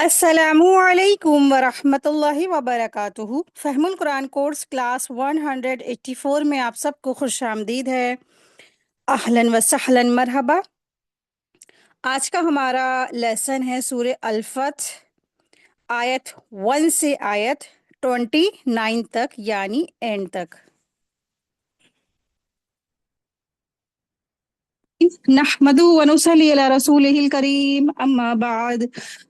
السلام علیکم ورحمۃ اللہ وبرکاتہ۔ فہم القرآن کورس کلاس 184 میں آپ سب کو خوش آمدید ہے۔ اہلاً و سہلاً مرحبا۔ آج کا ہمارا لیسن ہے سورہ الفتح، آیت 1 سے آیت 29 تک، یعنی اینڈ تک۔ نحمده ونصلي على رسوله الكريم اما بعد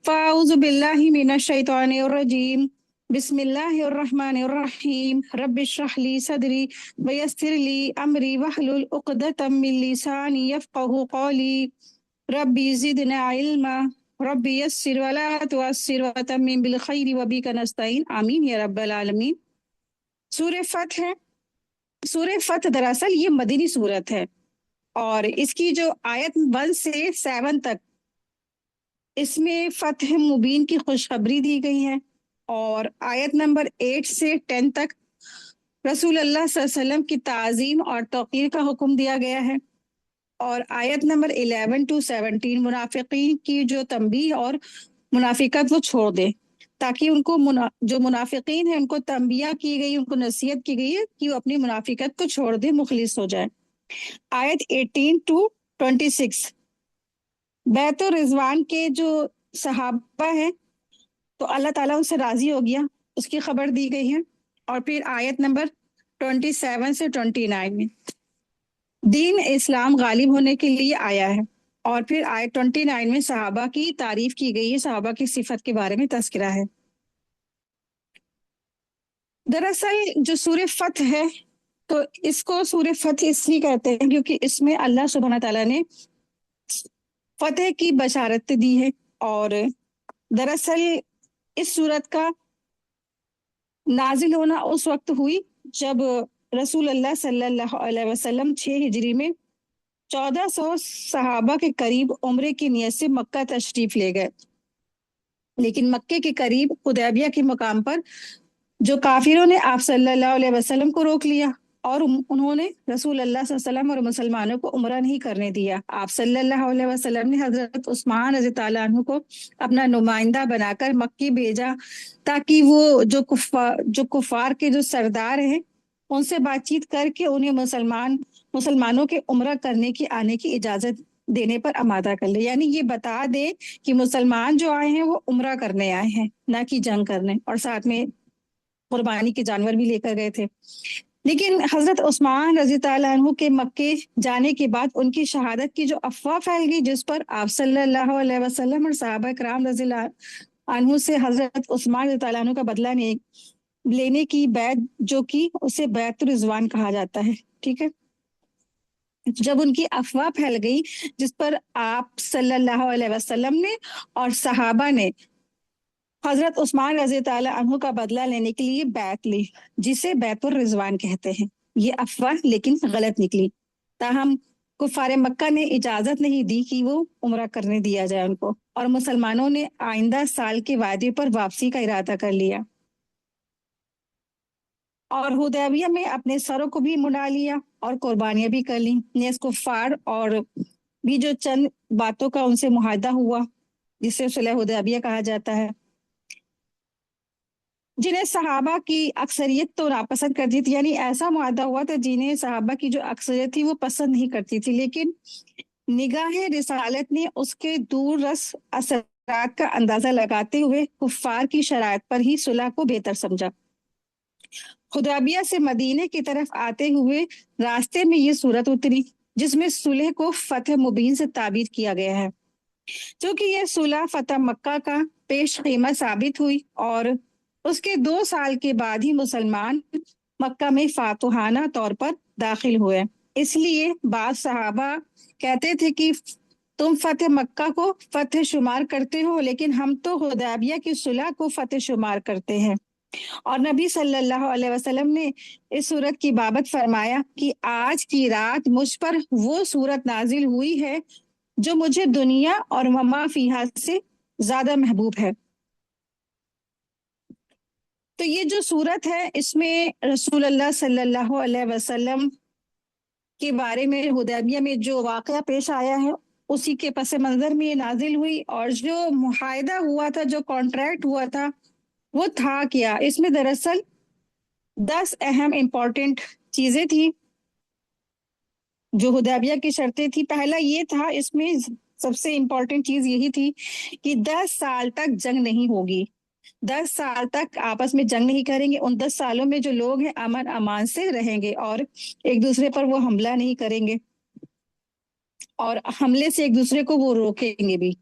فاعوذ بالله من الشيطان الرجيم بسم الله الرحمن الرحيم رب اشرح لي صدري ويسر لي امري واحلل عقدة من لساني يفقهوا قولي ربي زدنا علما ربي يسر ولا تعسر وتمم بالخير وبك نستعين آمین یا رب العالمین۔ سورہ فتح ہے۔ سورہ فتح دراصل یہ مدنی سورت ہے، اور اس کی جو آیت 1 سے 7 تک، اس میں فتح مبین کی خوشخبری دی گئی ہے، اور آیت نمبر 8 سے 10 تک رسول اللہ صلی اللہ علیہ وسلم کی تعظیم اور توقیر کا حکم دیا گیا ہے، اور آیت نمبر 11 to 17 منافقین کی جو تنبیہ اور منافقت وہ چھوڑ دے، تاکہ ان کو جو منافقین ہیں ان کو تنبیہ کی گئی، ان کو نصیحت کی گئی ہے کہ وہ اپنی منافقت کو چھوڑ دے، مخلص ہو جائے۔ آیت 18 to 26 بیت الرضوان کے جو صحابہ ہیں تو اللہ تعالیٰ ان سے راضی ہو گیا، اس کی خبر دی گئی ہے۔ اور پھر آیت نمبر 27 سے 29 میں دین اسلام غالب ہونے کے لیے آیا ہے، اور پھر آیت 29 میں صحابہ کی تعریف کی گئی ہے، صحابہ کی صفت کے بارے میں تذکرہ ہے۔ دراصل جو سورہ فتح ہے تو اس کو سورہ فتح اس لیے کہتے ہیں کیونکہ اس میں اللہ سبحانہ تعالیٰ نے فتح کی بشارت دی ہے، اور دراصل اس سورت کا نازل ہونا اس وقت ہوئی جب رسول اللہ صلی اللہ علیہ وسلم 6 ہجری میں 1400 صحابہ کے قریب عمرے کی نیت سے مکہ تشریف لے گئے، لیکن مکے کے قریب حدیبیہ کے مقام پر جو کافروں نے آپ صلی اللہ علیہ وسلم کو روک لیا، اور انہوں نے رسول اللہ صلی اللہ علیہ وسلم اور مسلمانوں کو عمرہ نہیں کرنے دیا۔ آپ صلی اللہ علیہ وسلم نے حضرت عثمان رضی اللہ عنہ کو اپنا نمائندہ بنا کر مکی بھیجا، تاکہ وہ جو کفار کے جو سردار ہیں ان سے بات چیت کر کے انہیں مسلمانوں کے عمرہ کرنے کی آنے کی اجازت دینے پر آمادہ کر لے، یعنی یہ بتا دے کہ مسلمان جو آئے ہیں وہ عمرہ کرنے آئے ہیں، نہ کہ جنگ کرنے، اور ساتھ میں قربانی کے جانور بھی لے کر گئے تھے۔ لیکن حضرت عثمان رضی اللہ عنہ کے مکے جانے کے بعد ان کی شہادت کی جو افواہ پھیل گئی، جس پر آپ صلی اللہ علیہ وسلم اور صحابہ کرام رضی اللہ عنہ سے حضرت عثمان رضی اللہ عنہ کا بدلہ لینے کی بیعت جو کی، اسے بیعت الرضوان کہا جاتا ہے۔ ٹھیک ہے، جب ان کی افواہ پھیل گئی جس پر آپ صلی اللہ علیہ وسلم نے اور صحابہ نے حضرت عثمان رضی اللہ عنہ کا بدلہ لینے کے لیے بیعت لی، جسے بیعت الرضوان کہتے ہیں۔ یہ افواہ لیکن غلط نکلی، تاہم کفار مکہ نے اجازت نہیں دی کہ وہ عمرہ کرنے دیا جائے ان کو، اور مسلمانوں نے آئندہ سال کے وعدے پر واپسی کا ارادہ کر لیا، اور حدیبیہ میں اپنے سروں کو بھی مڑا لیا اور قربانیاں بھی کر لیں۔ نیز کفار اور بھی جو چند باتوں کا ان سے معاہدہ ہوا، جسے صلح حدیبیہ کہا جاتا ہے، جنہیں صحابہ کی اکثریت تو ناپسند کرتی تھی، یعنی ایسا معاہدہ ہوا تھا جنہیں صحابہ کی جو اکثریت تھی وہ پسند نہیں کرتی تھی، لیکن نگاہ رسالت نے اس کے دور رس اثرات کا اندازہ لگاتے ہوئے کفار کی شرائط پر ہی صلح کو بہتر سمجھا۔ حدیبیہ سے مدینے کی طرف آتے ہوئے راستے میں یہ صورت اتری جس میں صلح کو فتح مبین سے تعبیر کیا گیا ہے، چونکہ یہ صلح فتح مکہ کا پیش خیمہ ثابت ہوئی، اور اس کے 2 سال کے بعد ہی مسلمان مکہ میں فاتحانہ طور پر داخل ہوئے۔ اس لیے بعض صحابہ کہتے تھے کہ تم فتح مکہ کو فتح شمار کرتے ہو، لیکن ہم تو حدیبیہ کی صلح کو فتح شمار کرتے ہیں۔ اور نبی صلی اللہ علیہ وسلم نے اس صورت کی بابت فرمایا کہ آج کی رات مجھ پر وہ صورت نازل ہوئی ہے جو مجھے دنیا اور وما فیہا سے زیادہ محبوب ہے۔ تو یہ جو صورت ہے اس میں رسول اللہ صلی اللہ علیہ وسلم کے بارے میں حدیبیہ میں جو واقعہ پیش آیا ہے उसी के पस मंजर में ये नाजिल हुई। और जो मुआहदा हुआ था, जो कॉन्ट्रैक्ट हुआ था, वो था क्या? इसमें दरअसल 10 अहम इम्पोर्टेंट चीजें थी जो हुदैबिया की शर्तें थी। पहला ये था, इसमें सबसे इम्पोर्टेंट चीज यही थी कि 10 साल तक जंग नहीं होगी। 10 साल तक आपस में जंग नहीं करेंगे। उन 10 सालों में जो लोग हैं अमन अमान से रहेंगे और एक दूसरे पर वो हमला नहीं करेंगे और हमले से एक दूसरे को वो रोकेंगे भी।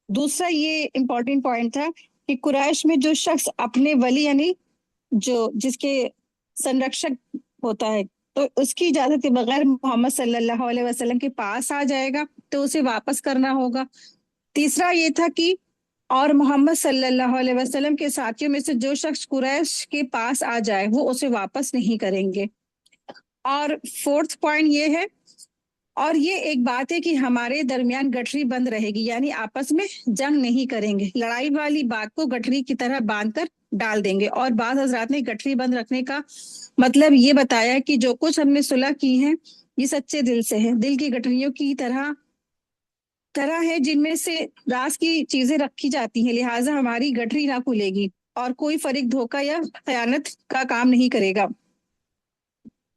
दूसरा ये इम्पोर्टेंट पॉइंट था कि कुरैश में जो शख्स अपने वली यानी जो जिसके संरक्षक होता है, तो उसकी इजाजत के बगैर मोहम्मद सल्लल्लाहु अलैहि वसल्लम के पास आ जाएगा तो उसे वापस करना होगा। तीसरा ये था कि और मोहम्मद सल्लल्लाहु अलैहि वसल्लम के साथियों में से जो शख्स कुरैश के पास आ जाए वो उसे वापस नहीं करेंगे। और फोर्थ पॉइंट ये है, और ये एक बात है कि हमारे दरमियान गठरी बंद रहेगी, यानी आपस में जंग नहीं करेंगे। लड़ाई वाली बात को गठरी की तरह बांध कर डाल देंगे। और बाज़ हजरात ने गठरी बंद रखने का मतलब ये बताया कि जो कुछ हमने सुलह की है ये सच्चे दिल से है, दिल की गठरियों की तरह तरह है जिनमें से राज की चीजें रखी जाती हैं, लिहाजा हमारी गठरी ना खुलेगी और कोई फरीक धोखा या खयानत का काम नहीं करेगा।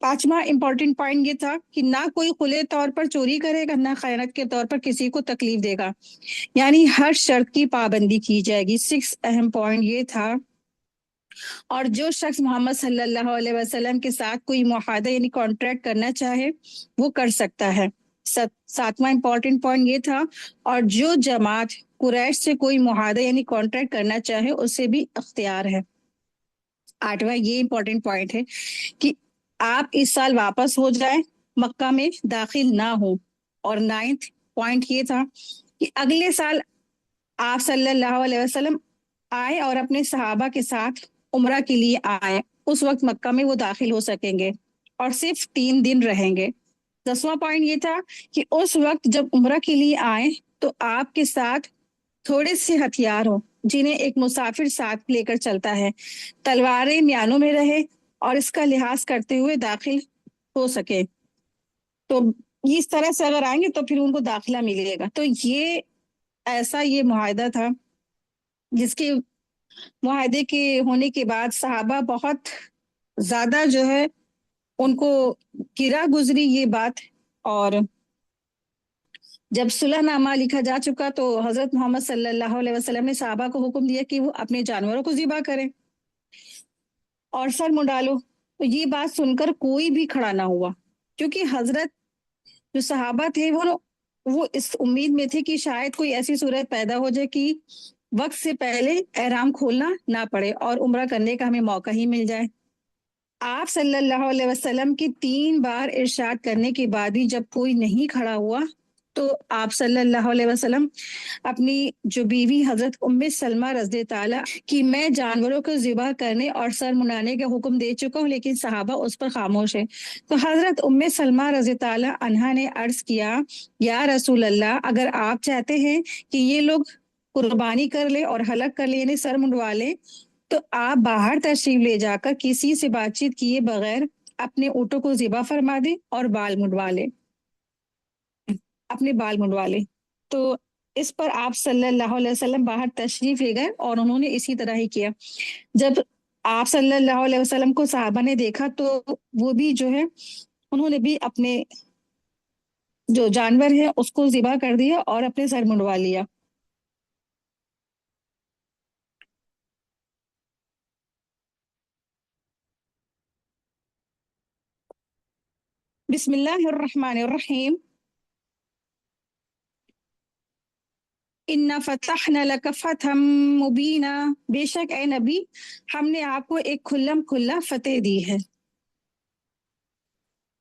पांचवा इंपॉर्टेंट पॉइंट ये था कि ना कोई खुले तौर पर चोरी करेगा, ना खयानत के तौर पर किसी को तकलीफ देगा, यानी हर शर्त की पाबंदी की जाएगी। सिक्स अहम पॉइंट ये था। और जो शख्स मोहम्मद सल्लल्लाहु अलैहि वसल्लम के साथ कोई मुआहदा यानी कॉन्ट्रैक्ट करना चाहे वो कर सकता है। सातवां इंपॉर्टेंट पॉइंट ये था। और जो जमात कुरैश से कोई मुआहदा यानी कॉन्ट्रैक्ट करना चाहे उसे भी अख्तियार है। आठवां ये इंपॉर्टेंट पॉइंट है कि आप इस साल वापस हो जाए, मक्का में दाखिल ना हो। और नाइन्थ पॉइंट ये था कि अगले साल आप सल्लल्लाहु अलैहि वसल्लम आए और अपने सहाबा के साथ उम्रा के लिए आए। उस वक्त मक्का में वो दाखिल हो सकेंगे और सिर्फ 3 दिन रहेंगे। 10वां पॉइंट ये था कि उस वक्त जब उम्रा के लिए आए तो आपके साथ थोड़े से हथियार हो जिन्हें एक मुसाफिर साथ लेकर चलता है, तलवारें म्यानों में रहे और इसका लिहाज करते हुए दाखिल हो सके। तो इस तरह से अगर आएंगे तो फिर उनको दाखिला मिलेगा। तो ये मुआहदा था जिसके मुआहदे के होने के बाद सहाबा बहुत ज्यादा जो है उनको गिरा गुजरी ये बात। और जब सुलहनामा लिखा जा चुका तो हजरत मोहम्मद सल्लल्लाहु अलैहि वसल्लम ने सहाबा को हुक्म दिया कि वो अपने जानवरों को ज़िबा करें और सर मुंडा लो। तो ये बात सुनकर कोई भी खड़ा ना हुआ, क्योंकि हजरत जो सहाबा थे वो इस उम्मीद में थे कि शायद कोई ऐसी सूरत पैदा हो जाए कि वक्त से पहले एहराम खोलना ना पड़े और उम्रा करने का हमें मौका ही मिल जाए। आप सल्लल्लाहु अलैहि वसल्लम की 3 बार इरशाद करने के बाद भी जब कोई नहीं खड़ा हुआ तो आप सल्लल्लाहु अलैहि वसल्लम अपनी जो बीवी हजरत उम्मे सलमा रज़ी ताला कि मैं जानवरों को ज़िबा करने और सर मुंडाने का हुक्म दे चुका हूँ लेकिन सहाबा उस पर खामोश है। तो हजरत उम्मे सलमा रज़ी ताला अन्हा ने अर्ज किया, या रसूल अल्लाह, अगर आप चाहते हैं कि ये लोग कुर्बानी कर ले और हलक कर ले यानी सर मुंडवा ले, तो आप बाहर तशरीफ ले जाकर किसी से बातचीत किए बगैर अपने ऊँटों को ज़िबा फरमा दे और बाल मुंडवा ले, अपने बाल मुंडवा ले। तो इस पर आप सल्लल्लाहु अलैहि वसल्लम बाहर तशरीफ ले गए और उन्होंने इसी तरह ही किया। जब आप सल्लल्लाहु अलैहि वसल्लम को साहबा ने देखा तो वो भी जो है उन्होंने भी अपने जो जानवर है उसको ज़िबा कर दिया और अपने सर मुंडवा लिया। बिस्मिल्लाहिर रहमानिर रहीम। इन्ना फतहना लक फतहम मुबीना, बेशक ए नबी हमने आपको एक खुल्लम खुल्ला फतेह दी है।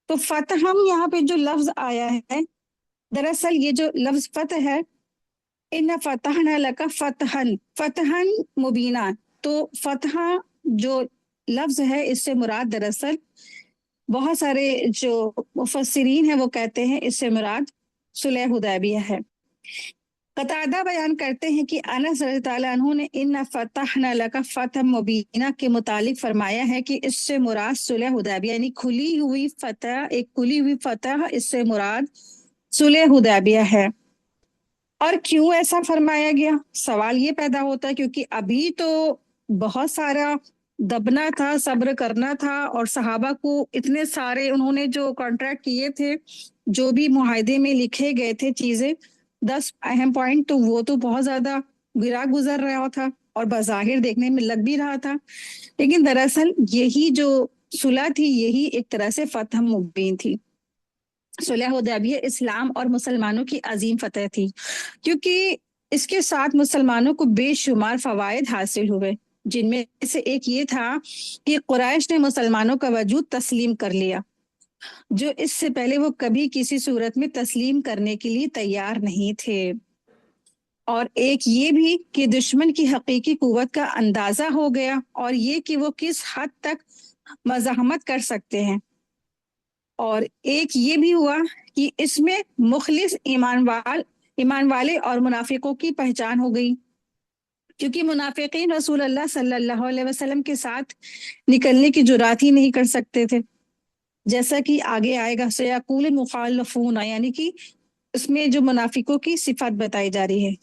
तो फतहम यहाँ पे जो लफ्ज आया है, दरअसल ये जो लफ्ज फतह है, इन फतहना लका फतहन फतहन मुबीना, तो फतह जो लफ्ज है इससे मुराद दरअसल बहुत सारे जो मुफस्सिरीन हैं वो कहते हैं इससे मुराद सुलह हुदैबिया है। कतादा बयान करते हैं कि अनस रज़ी अल्लाह अन्हु ने इन फतहना लका फतह मुबीना के मुतालिक फरमाया है कि इससे मुराद सुलह हुदैबिया यानी खुली हुई फतह, एक खुली हुई फतह, इससे मुराद सुलह हुदैबिया है। और क्यों ऐसा फरमाया गया, सवाल ये पैदा होता है क्योंकि अभी तो बहुत सारा दबना था, सब्र करना था, और सहाबा को इतने सारे उन्होंने जो कॉन्ट्रैक्ट किए थे, जो भी मुआहदे में लिखे गए थे चीजें, 10 अहम पॉइंट, तो वो तो बहुत ज्यादा गिरा गुजर रहा था और बज़ाहिर देखने में लग भी रहा था। लेकिन दरअसल यही जो सुलह थी, यही एक तरह से फतह मुबीन थी। सुलह हुदैबिया इस्लाम और मुसलमानों की अजीम फतह थी, क्योंकि इसके साथ मुसलमानों को बेशुमार फवायद हासिल हुए, जिनमें से एक ये था कि कुरैश ने मुसलमानों का वजूद तस्लीम कर लिया, जो इससे पहले वो कभी किसी सूरत में तस्लीम करने के लिए तैयार नहीं थे। और एक ये भी कि दुश्मन की हकीकी कुव्वत का अंदाजा हो गया, और ये कि वो किस हद तक मज़ाहमत कर सकते हैं। और एक ये भी हुआ कि इसमें मुखलिस ईमान वाले और मुनाफिकों की पहचान हो गई, क्योंकि मुनाफिकीन रसूल अल्लाह सल्लल्लाहु अलैहि वसल्लम के साथ निकलने की जुरात ही नहीं कर सकते थे, जैसा कि आगे आएगा सयक़ूल मुखालफून, यानी कि इसमें जो मुनाफिकों की सिफत बताई जा रही है।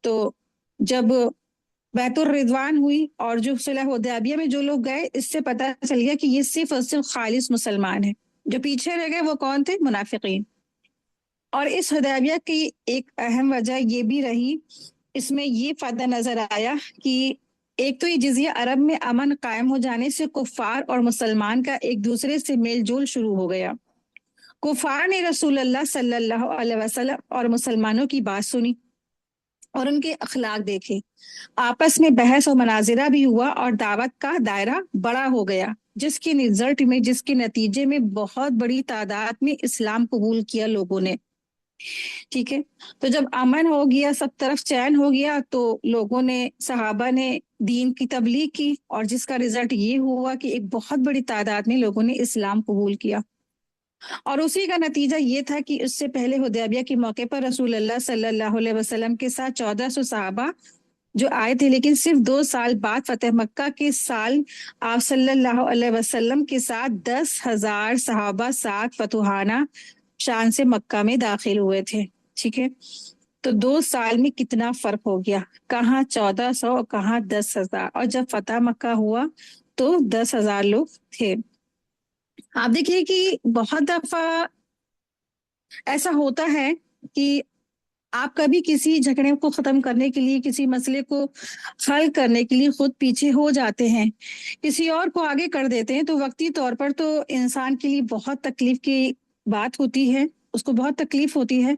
तो जब बैतुर रिदवान हुई और जो सुलह हुदैबिया में जो लोग गए, इससे पता चल गया कि ये सिर्फ और सिर्फ खालिस मुसलमान है, जो पीछे रह गए वो कौन थे, मुनाफिकीन। और इस हुदैबिया की एक अहम वजह ये भी रही, इसमें ये फायदा नजर आया कि एक तो ये जिजिया अरब में अमन कायम हो जाने से कुफार और मुसलमान का एक दूसरे से मेल जोल शुरू हो गया। कुफार ने रसूल अल्लाह सल्लल्लाहु अलैहि वसल्लम और मुसलमानों की बात सुनी और उनके अखलाक देखे, आपस में बहस और मनाजिरा भी हुआ और दावत का दायरा बड़ा हो गया, जिसके नतीजे में बहुत बड़ी तादाद में इस्लाम कबूल किया लोगों ने। ठीक है, तो जब अमन हो गया, सब तरफ चैन हो गया, तो लोगों ने, सहाबा ने दीन की तबलीग की, और जिसका रिजल्ट ये हुआ कि एक बहुत बड़ी तादाद में लोगों ने इस्लाम कबूल किया। और उसी का नतीजा ये था कि उससे पहले हुदैबिया के मौके पर रसूल अल्लाह सल्लल्लाहु अलैहि वसल्लम के साथ 1400 सहाबा जो आए थे, लेकिन सिर्फ 2 साल बाद फतेह मक्का के साल आप सल्लल्लाहु अलैहि वसल्लम के साथ 10,000 सहाबा साथ फतुहाना शान से मक्का में दाखिल हुए थे। ठीक है, तो 2 साल में कितना फर्क हो गया, कहाँ 1400 और कहाँ 10,000, और जब फतेह मक्का हुआ तो 10,000 लोग थे। आप देखिए कि बहुत दफा ऐसा होता है कि आप कभी किसी झगड़े को खत्म करने के लिए, किसी मसले को हल करने के लिए खुद पीछे हो जाते हैं, किसी और को आगे कर देते हैं, तो वक्ती तौर पर तो इंसान के लिए बहुत तकलीफ की बात होती है, उसको बहुत तकलीफ होती है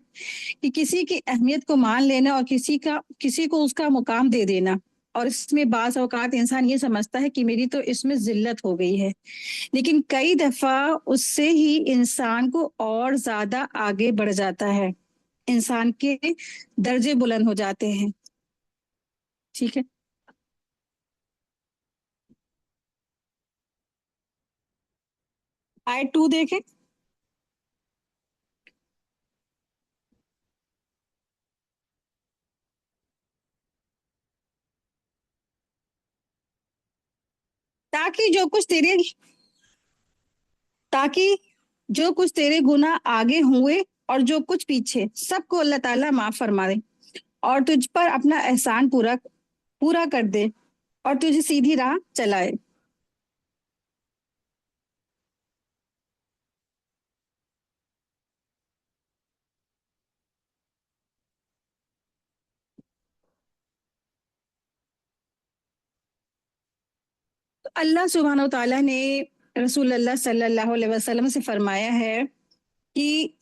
कि किसी की अहमियत को मान लेना और किसी को उसका मुकाम दे देना। और इसमें बाज़ औक़ात इंसान ये समझता है कि मेरी तो इसमें जिल्लत हो गई है, लेकिन कई दफा उससे ही इंसान को और ज्यादा आगे बढ़ जाता है, इंसान के दर्जे बुलंद हो जाते हैं। ठीक है, आयत 2 देखें। ताकि जो कुछ तेरे ताकि जो कुछ तेरे गुनाह आगे हुए और जो कुछ पीछे, सबको अल्लाह ताला माफ फरमा दे, और तुझ पर अपना एहसान पूरा पूरा कर दे, और तुझे सीधी राह चलाए। तो अल्लाह सुब्हानहू तआला ने रसूल अल्लाह सल्लल्लाहु अलैहि वसल्लम से फरमाया है कि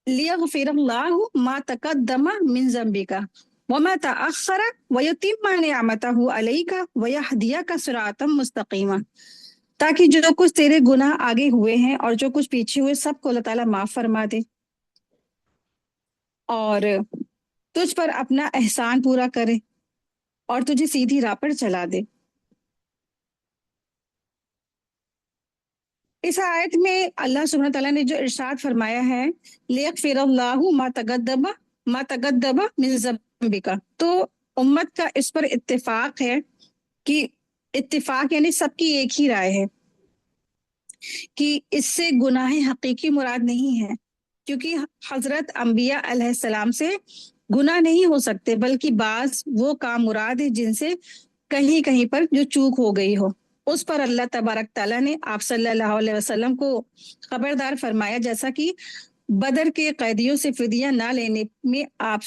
लियग़फ़िरल्लाहु मा तक़द्दम मिन ज़ंबिका व मा तअख़्ख़र व युतिम्म निअमतहु अलैका व यहदियका सिरातम मुस्तक़ीमा, ताकि जो कुछ तेरे गुनाह आगे हुए हैं और जो कुछ पीछे हुए, सबको अल्लाह ताला माफ फरमा दे, और तुझ पर अपना एहसान पूरा करे, और तुझे सीधी राह पर चला दे। इस आयत में अल्लाह सुब्हानहू तआला ने जो इरशाद फरमाया है, लियग़फ़िरल्लाहु मा तक़द्दम मिन ज़ंबिका, तो उम्मत का इस पर इत्तेफाक है कि इत्तेफाक यानी सबकी एक ही राय है कि इससे गुनाह हकीकी मुराद नहीं है, क्योंकि हजरत अंबिया अलैहिस्सलाम से गुनाह नहीं हो सकते, बल्कि बाज वो काम मुराद है जिनसे कहीं कहीं पर जो चूक हो गई हो, उस पर अल्लाह तबारक ताला ने आप सल्लल्लाहु अलैहि वसल्लम को खबरदार फरमाया, जैसा कि बदर के कैदियों से फिदिया ना लेने में आप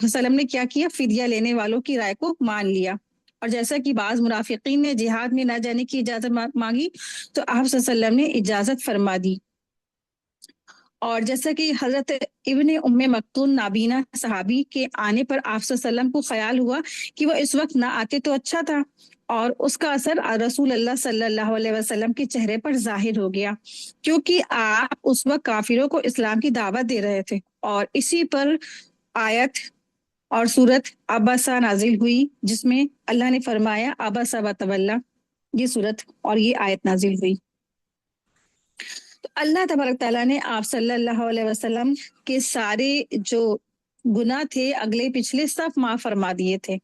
सल्लम ने क्या किया, फिदिया लेने वालों की राय को मान लिया। और जैसा कि बाज मुनाफिकीन ने जिहाद में ना जाने की इजाजत मांगी, तो आप सल्लम ने इजाजत फरमा दी। और जैसा कि हजरत इब्ने उम्मे मक्तूम नाबीना सहाबी के आने पर आप सल्लम को ख्याल हुआ कि वो इस वक्त ना आते तो अच्छा था, और उसका असर रसूल अल्लाह सल्लल्लाहु अलैहि वसल्लम के चेहरे पर जाहिर हो गया, क्योंकि आप उस वक्त काफिरों को इस्लाम की दावत दे रहे थे। और इसी पर आयत और सूरत अबासा नाजिल हुई, जिसमें अल्लाह ने फरमाया अबासा व तवल्ला, ये सूरत और ये आयत नाजिल हुई। तो अल्लाह तबारक ताला ने आप सल्लल्लाहु अलैहि वसल्लम के सारे जो गुनाह थे अगले पिछले सब माफ फरमा दिए थे।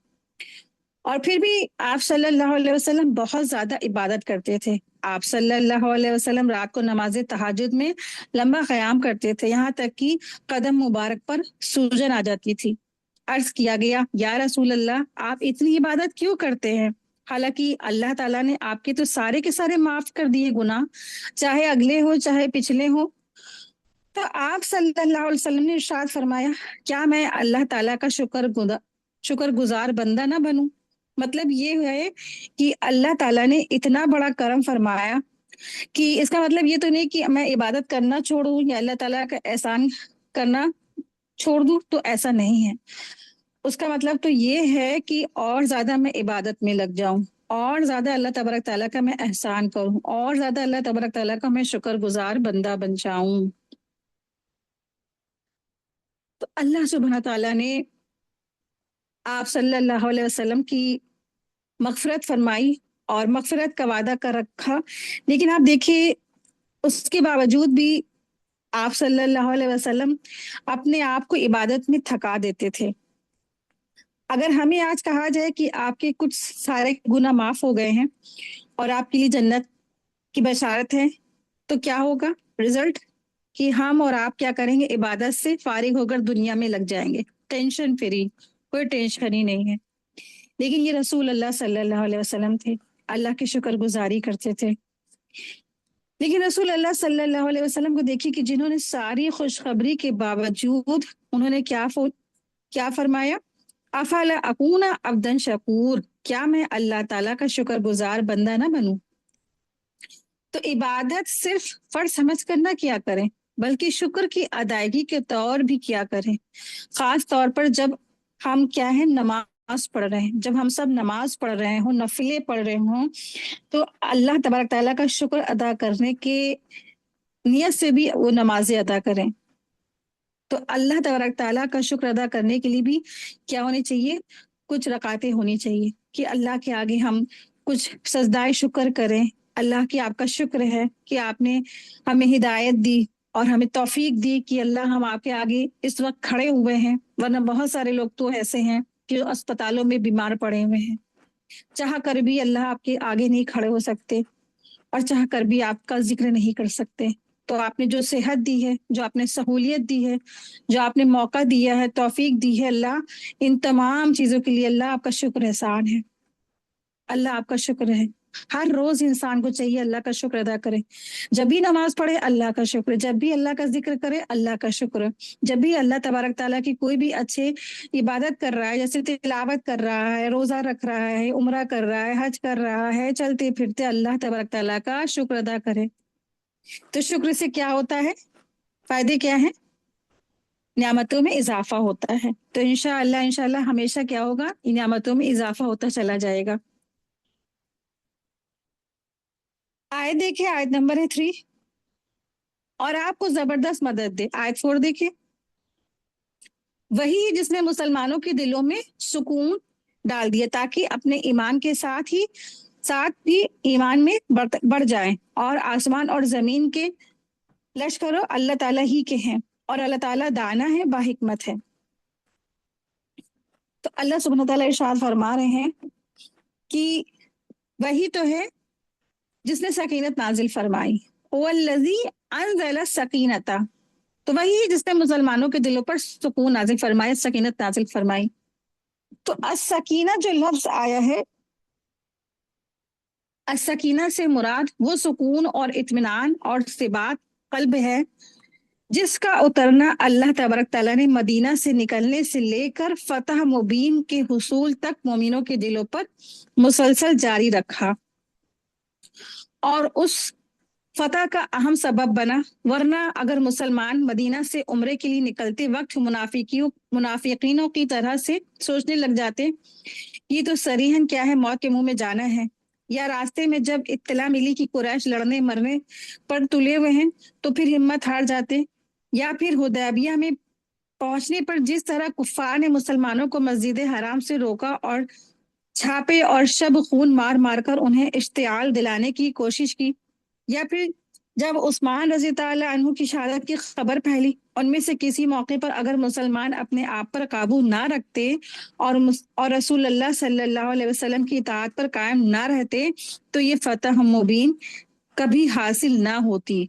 और फिर भी आप सल्लल्लाहु अलैहि वसल्लम बहुत ज्यादा इबादत करते थे। आप सल्लल्लाहु अलैहि वसल्लम रात को नमाज तहज्जुद में लंबा क़याम करते थे, यहाँ तक कि कदम मुबारक पर सूजन आ जाती थी। अर्ज किया गया, या रसूल अल्लाह, आप इतनी इबादत क्यों करते हैं? हालांकि अल्लाह ताला ने आपके तो सारे के सारे माफ कर दिए गुनाह, चाहे अगले हो चाहे पिछले हो। तो आप सल्लल्लाहु अलैहि वसल्लम ने इरशाद फरमाया, क्या मैं अल्लाह ताला का शुक्रगुजार बंदा ना बनूं? मतलब ये है कि अल्लाह ताला ने इतना बड़ा करम फरमाया कि इसका मतलब ये तो नहीं कि मैं इबादत करना छोड़ूं या अल्लाह ताला का एहसान करना छोड़ दूं, तो ऐसा नहीं है। उसका मतलब तो ये है कि और ज्यादा मैं इबादत में लग जाऊं, और ज्यादा अल्लाह तबारक ताला का मैं एहसान करूं, और ज्यादा अल्लाह तबारक ताला का मैं शुक्रगुजार बंदा बन जाऊं। तो अल्लाह सुब्हान ताला ने आप सल्लल्लाहु अलैहि वसल्लम की मगफरत फरमाई और मगफरत का वादा कर रखा। लेकिन आप देखिए, उसके बावजूद भी आप सल्लल्लाहु अलैहि वसल्लम अपने आप को इबादत में थका देते थे। अगर हमें आज कहा जाए कि आपके कुछ सारे गुनाह माफ हो गए हैं और आपके लिए जन्नत की बशारत है, तो क्या होगा रिजल्ट? कि हम और आप क्या करेंगे, इबादत से फारिग होकर दुनिया में लग जाएंगे, टेंशन फ्री, कोई टेंशन ही नहीं है। लेकिन ये रसूल अल्लाह सल्लल्लाहु अलैहि वसल्लम थे, अल्लाह की शुक्रगुजारी करते थे। लेकिन रसूल अल्लाह सल्लल्लाहु अलैहि वसल्लम को देखिए कि जिन्होंने सारी खुशखबरी के बावजूद उन्होंने क्या फरमाया, अफला अकूना अब्दन शकूर, क्या मैं अल्लाह ताला का शुक्रगुजार बंदा ना बनूं? तो इबादत सिर्फ फर्ज समझ कर ना किया करें, बल्कि शुक्र की अदायगी के तौर भी किया करें। खास तौर पर जब हम क्या है, नमाज पढ़ रहे हैं, जब हम सब नमाज पढ़ रहे हों, नफिले पढ़ रहे हों, तो अल्लाह तबारक ताला का शुक्र अदा करने के नियत से भी वो नमाजें अदा करें। तो अल्लाह तबारक ताला का शुक्र अदा करने के लिए भी क्या होनी चाहिए, कुछ रकातें होनी चाहिए कि अल्लाह के आगे हम कुछ सजदाए शुक्र करें। अल्लाह की आपका शुक्र है कि आपने हमें हिदायत दी और हमें तौफीक दी कि अल्लाह हम आपके आगे इस वक्त खड़े हुए हैं, वरना बहुत सारे लोग तो ऐसे हैं कि जो अस्पतालों में बीमार पड़े हुए हैं, चाह कर भी अल्लाह आपके आगे नहीं खड़े हो सकते और चाह कर भी आपका जिक्र नहीं कर सकते। तो आपने जो सेहत दी है, जो आपने सहूलियत दी है, जो आपने मौका दिया है, तौफीक दी है, अल्लाह इन तमाम चीजों के लिए अल्लाह आपका शुक्र एहसान है। अल्लाह आपका शुक्र है। हर रोज इंसान को चाहिए अल्लाह का शुक्र अदा करे। जब भी नमाज पढ़े अल्लाह का शुक्र, जब भी अल्लाह का जिक्र करे अल्लाह का शुक्र, जब भी अल्लाह तबारक ताला की कोई भी अच्छे इबादत कर रहा है, जैसे तिलावत कर रहा है, रोजा रख रहा है, उम्रा कर रहा है, हज कर रहा है, चलते फिरते अल्लाह तबारक ताला का शुक्र अदा करे। तो शुक्र से क्या होता है, फायदे क्या है? नियामतों में इजाफा होता है। तो इंशाअल्लाह हमेशा क्या होगा, इन नियामतों में इजाफा होता चला जाएगा। आयत देखिए, आयत नंबर है 3, और आपको जबरदस्त मदद दे। आयत 4 देखिए, वही जिसने मुसलमानों के दिलों में सुकून डाल दिया ताकि अपने ईमान के साथ भी ईमान में बढ़ जाए, और आसमान और जमीन के लश्करों अल्लाह ताला ही के हैं, और अल्लाह ताला दाना है, बाहिकमत है। तो अल्लाह सुब्हानहू तआला इरशाद फरमा रहे हैं कि वही तो है जिसने सकीनत नाजिल फरमाई, वल्लज़ी अनज़ला सकीनता, तो वही जिसने मुसलमानों के दिलों पर सुकून नाजिल फरमाया, सकीनत नाजिल फरमाई। तो अस्सकीना जो लफ्ज आया है, अस्सकीना से मुराद वो सुकून और इत्मीनान और सिबात कल्ब है जिसका उतरना अल्लाह तबारक ताला ने मदीना से निकलने से लेकर फतह मुबीन के हुसूल तक मोमिनों के दिलों पर मुसलसल जारी रखा और उस फतह का अहम सबब बना। वरना अगर मुसलमान मदीना से उम्रे के लिए निकलते वक्त मुनाफिकीनों की तरह से सोचने लग जाते, ये तो सरीहन क्या है, मौत के मुंह में जाना है, या रास्ते में जब इत्तला मिली कि कुरैश लड़ने मरने पर तुले हुए हैं तो फिर हिम्मत हार जाते, या फिर हुदैबिया में पहुंचने पर जिस तरह कुफार ने मुसलमानों को मस्जिद हराम से रोका और छापे और शब खून मार मार कर उन्हें इश्तियाल दिलाने की कोशिश की, या फिर जब उस्मान रजी ताला अन्हु की शहादत की खबर फैली, उनमें से किसी मौके पर अगर मुसलमान अपने आप पर काबू ना रखते और रसूलुल्लाह सल्लल्लाहु अलैहि वसल्लम की इताअत पर कायम ना रहते तो ये फतह मुबीन कभी हासिल ना होती।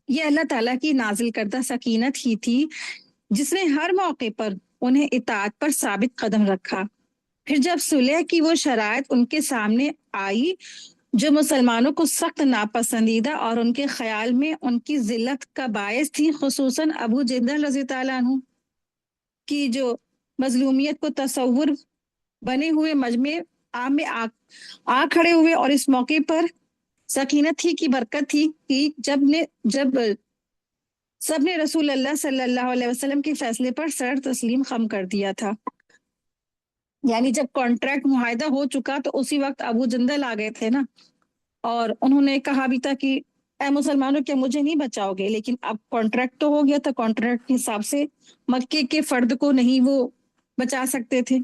ये अल्लाह ताला की नाजिल करदा सकीनत ही थी जिसने हर मौके पर उन्हें इताअत पर साबित कदम रखा। फिर जब सुलह की वो शराइत उनके सामने आई जो मुसलमानों को सख्त नापसंदीदा और उनके ख्याल में उनकी जिल्लत का बायस थी, खुसूसन अबू जिंदल रजी ताला अन्हु की जो मजलूमियत को तसव्वुर बने हुए मजमे आम में आ खड़े हुए, और इस मौके पर सकीनत ही की बरकत थी कि जब सबने रसूल अल्लाह सल्लल्लाहु अलैहि वसल्लम के फैसले पर सर तस्लीम खम कर दिया था। यानी जब कॉन्ट्रैक्ट मुआहदा हो चुका तो उसी वक्त अबू जंदल आ गए थे ना, और उन्होंने कहा भी था कि ए मुसलमानों, क्या मुझे नहीं बचाओगे? लेकिन अब कॉन्ट्रैक्ट तो हो गया था, कॉन्ट्रैक्ट के हिसाब से मक्के के फर्द को नहीं वो बचा सकते थे।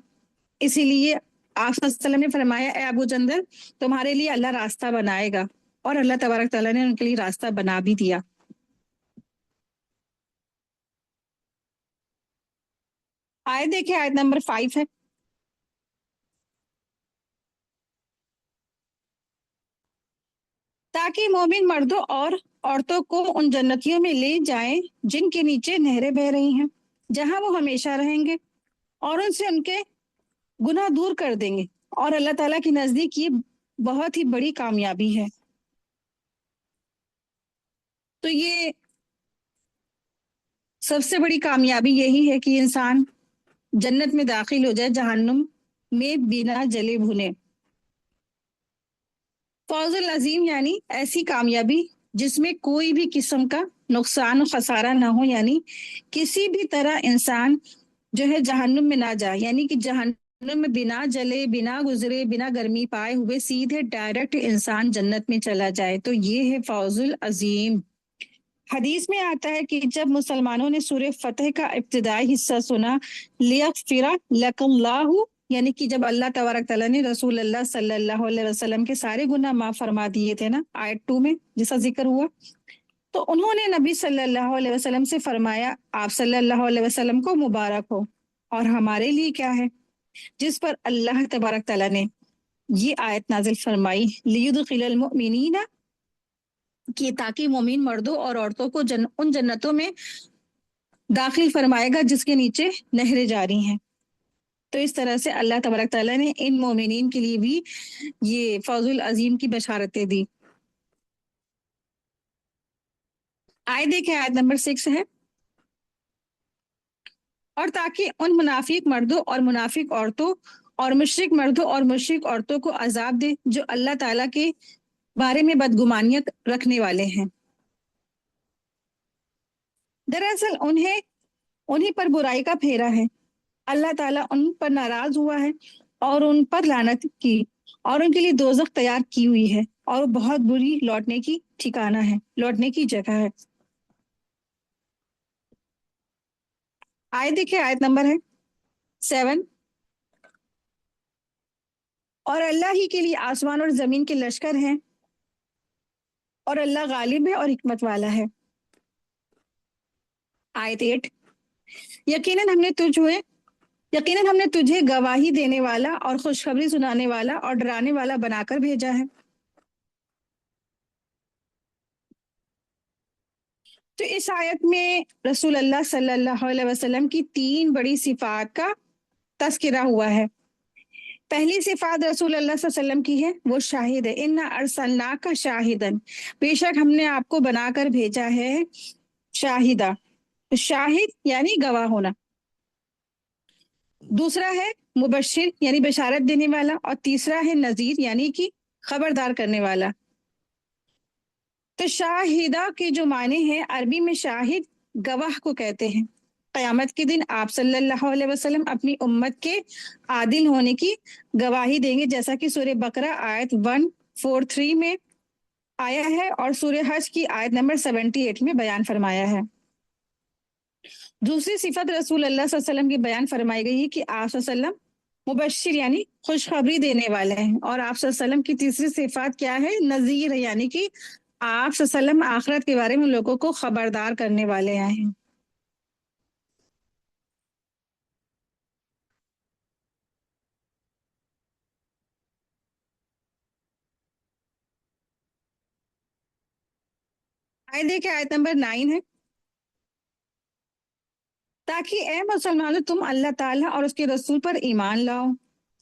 इसीलिए आप सल्लल्लाहु अलैहि वसल्लम ने फरमाया, ए अबू जंदल, तुम्हारे लिए अल्लाह रास्ता बनाएगा, और अल्लाह तबारक ताला ने उनके लिए रास्ता बना भी दिया। आयत देखिए, आयत नंबर 5 है। ताकि मोमिन मर्दों और औरतों को उन जन्नतियों में ले जाएं जिनके नीचे नहरें बह रही हैं, जहां वो हमेशा रहेंगे, और उनसे उनके गुनाह दूर कर देंगे, और अल्लाह ताला के नजदीक ये बहुत ही बड़ी कामयाबी है। तो ये सबसे बड़ी कामयाबी यही है कि इंसान जन्नत में दाखिल हो जाए, जहन्नुम में बिना जले भुने। फौजुल अजीम यानी ऐसी कामयाबी जिसमें कोई भी किस्म का नुकसान और खसारा ना हो, यानी किसी भी तरह इंसान जो है जहन्नुम में ना जाए, यानी कि जहन्नुम में बिना जले, बिना गुजरे, बिना गर्मी पाए हुए सीधे डायरेक्ट इंसान जन्नत में चला जाए। तो ये है फौजुल अजीम। हदीस में आता है कि जब मुसलमानों ने सूरह फतह का इब्तिदाई हिस्सा सुना, लियगफिरा लकल्लाहु, यानी कि जब अल्लाह तबारक ताला ने रसूल अल्लाह सल्लल्लाहु अलैहि वसल्लम के सारे गुनाह माफ फरमा दिए थे ना, आयत 2 में जिसका जिक्र हुआ, तो उन्होंने नबी सल्लल्लाहु अलैहि वसल्लम से फरमाया, आप सल्लल्लाहु अलैहि वसल्लम को मुबारक हो, और हमारे लिए क्या है? जिस पर अल्लाह तबारक ताला ने ये आयत नाजिल फरमाई, लियुदखिलल मुमिनीना, कि ताकि मोमिन मर्दों और औरतों को उन जन्नतों में दाखिल फरमाएगा जिसके नीचे नहरें जारी हैं। तो इस तरह से अल्लाह तबारक ताला ने इन मोमिनीन के लिए भी ये फौजुल अजीम की बशारतें दी। आए देखें, आयत नंबर 6 है। और ताकि उन मुनाफिक मर्दों और मुनाफिक औरतों और मुशरिक मर्दों और मुशरिक औरतों को अजाब दे जो अल्लाह ताला के बारे में बदगुमानियां रखने वाले हैं। दरअसल उन्हीं पर बुराई का फेरा है। अल्लाह ताला उन पर नाराज हुआ है और उन पर लानत की, और उनके लिए दोजख तैयार की हुई है, और बहुत बुरी लौटने की ठिकाना है, लौटने की जगह है। आयत देखिए, आयत नंबर है 7। और अल्लाह ही के लिए आसमान और जमीन के लश्कर हैं, और अल्लाह गालिब है और हिकमत वाला है। आयत 8। यकीनन हमने तुझे यकीनन हमने तुझे गवाही देने वाला और खुशखबरी सुनाने वाला और डराने वाला बनाकर भेजा है। تو اس آیت میں رسول اللہ صلی اللہ علیہ وسلم کی 3 بڑی صفات کا تذکرہ ہوا ہے۔ پہلی صفات رسول اللہ صلی اللہ علیہ وسلم کی ہے، وہ شاہد ہے، اِنَّا أَرْسَلْنَاكَ شَاهِدًا، بے شک ہم نے آپ کو بنا کر بھیجا ہے شاہدہ، شاہد یعنی گواہ ہونا۔ دوسرا ہے مبشر یعنی بشارت دینے والا، اور تیسرا ہے نذیر یعنی کہ خبردار کرنے والا۔ تو شاہدہ کے جو معنی ہیں عربی میں شاہد گواہ کو کہتے ہیں۔ قیامت کے دن آپ صلی اللہ علیہ وسلم اپنی امت کے عادل ہونے کی گواہی دیں گے، جیسا کہ سورہ بقرہ آیت 143 میں آیا ہے اور سورہ حج کی آیت نمبر 78 میں بیان فرمایا ہے۔ دوسری صفت رسول اللہ صلی اللہ علیہ وسلم کی بیان فرمائی گئی ہے کہ آپ صلی اللہ علیہ وسلم مبشر یعنی خوشخبری دینے والے ہیں، اور آپ صلی اللہ علیہ وسلم کی تیسری صفات کیا ہے؟ نذیر ہے، یعنی کہ آپ صلی اللہ علیہ وسلم آخرت کے بارے میں لوگوں کو خبردار کرنے والے ہیں۔ آئے دیکھیں آیت نمبر 9 ہے، تاکہ اے مسلمانوں تم اللہ تعالیٰ اور اس کے رسول پر ایمان لاؤ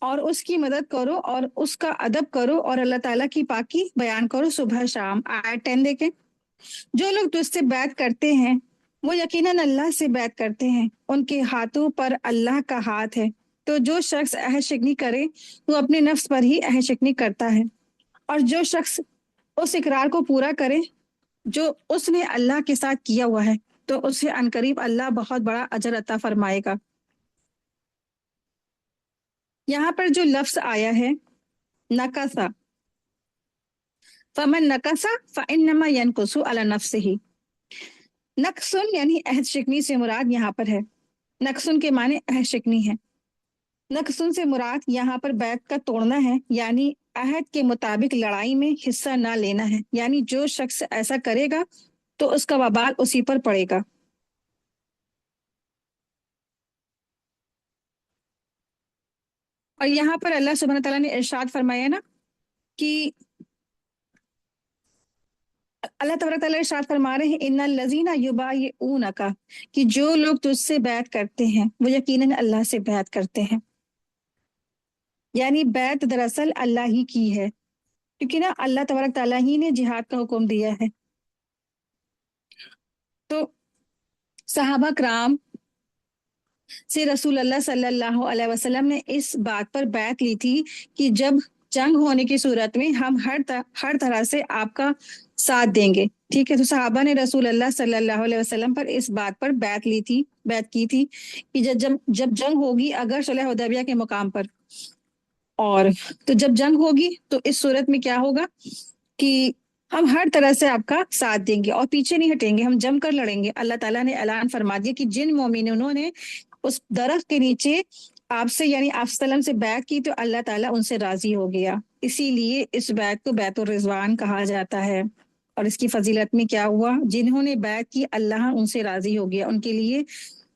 اور اس کی مدد کرو اور اس کا ادب کرو اور اللہ تعالیٰ کی پاکی بیان کرو صبح شام۔ آیت 10 دیکھیں، جو لوگ تجھ سے بیعت کرتے ہیں وہ یقیناً اللہ سے بیعت کرتے ہیں، ان کے ہاتھوں پر اللہ کا ہاتھ ہے۔ تو جو شخص عہد شکنی کرے وہ اپنے نفس پر ہی عہد شکنی کرتا ہے، اور جو شخص اس اقرار کو پورا کرے جو اس نے اللہ کے ساتھ کیا ہوا ہے تو اسے عنقریب اللہ بہت بڑا اجر عطا فرمائے گا۔ یہاں پر جو لفظ آیا ہے نکسا، فمن نکسا فانما ینکسو علی نفسہ، نقصن یعنی عہد شکنی سے مراد یہاں پر ہے، نقصن کے معنی عہد شکنی ہے، نقصن سے مراد یہاں پر بیعت کا توڑنا ہے، یعنی عہد کے مطابق لڑائی میں حصہ نہ لینا ہے، یعنی جو شخص ایسا کرے گا تو اس کا وبال اسی پر پڑے گا۔ اور یہاں پر اللہ سبحانہ تعالیٰ نے ارشاد فرمایا نا کہ اللہ تبارک تعالیٰ ارشاد فرما رہے ہیں ان الذین یبایعونک، کہ جو لوگ تجھ سے بیعت کرتے ہیں وہ یقیناً اللہ سے بیعت کرتے ہیں، یعنی بیعت دراصل اللہ ہی کی ہے، کیونکہ نا اللہ تبارک تعالیٰ ہی نے جہاد کا حکم دیا ہے۔ تو صحابہ کرام سے رسول اللہ صلی اللہ علیہ وسلم نے اس بات پر بیعت لی تھی کہ جب جنگ ہونے کی صورت میں ہم ہر طرح سے آپ کا ساتھ دیں گے، ٹھیک ہے۔ تو صحابہ نے رسول اللہ صلی اللہ علیہ وسلم پر اس بات پر بیعت کی تھی کہ جب جنگ ہوگی اگر صلح حدیبیہ کے مقام پر، اور تو جب جنگ ہوگی تو اس صورت میں کیا ہوگا کہ ہم ہر طرح سے آپ کا ساتھ دیں گے اور پیچھے نہیں ہٹیں گے، ہم جم کر لڑیں گے۔ اللہ تعالیٰ نے اعلان فرما دیا کہ جن مومنوں نے اس درخت کے نیچے آپ سے یعنی آپ صلی اللہ علیہ وسلم سے بیعت کی تو اللہ تعالیٰ ان سے راضی ہو گیا، اسی لیے اس بیعت کو بیعت الرضوان کہا جاتا ہے۔ اور اس کی فضیلت میں کیا ہوا؟ جنہوں نے بیعت کی اللہ ان سے راضی ہو گیا، ان کے لیے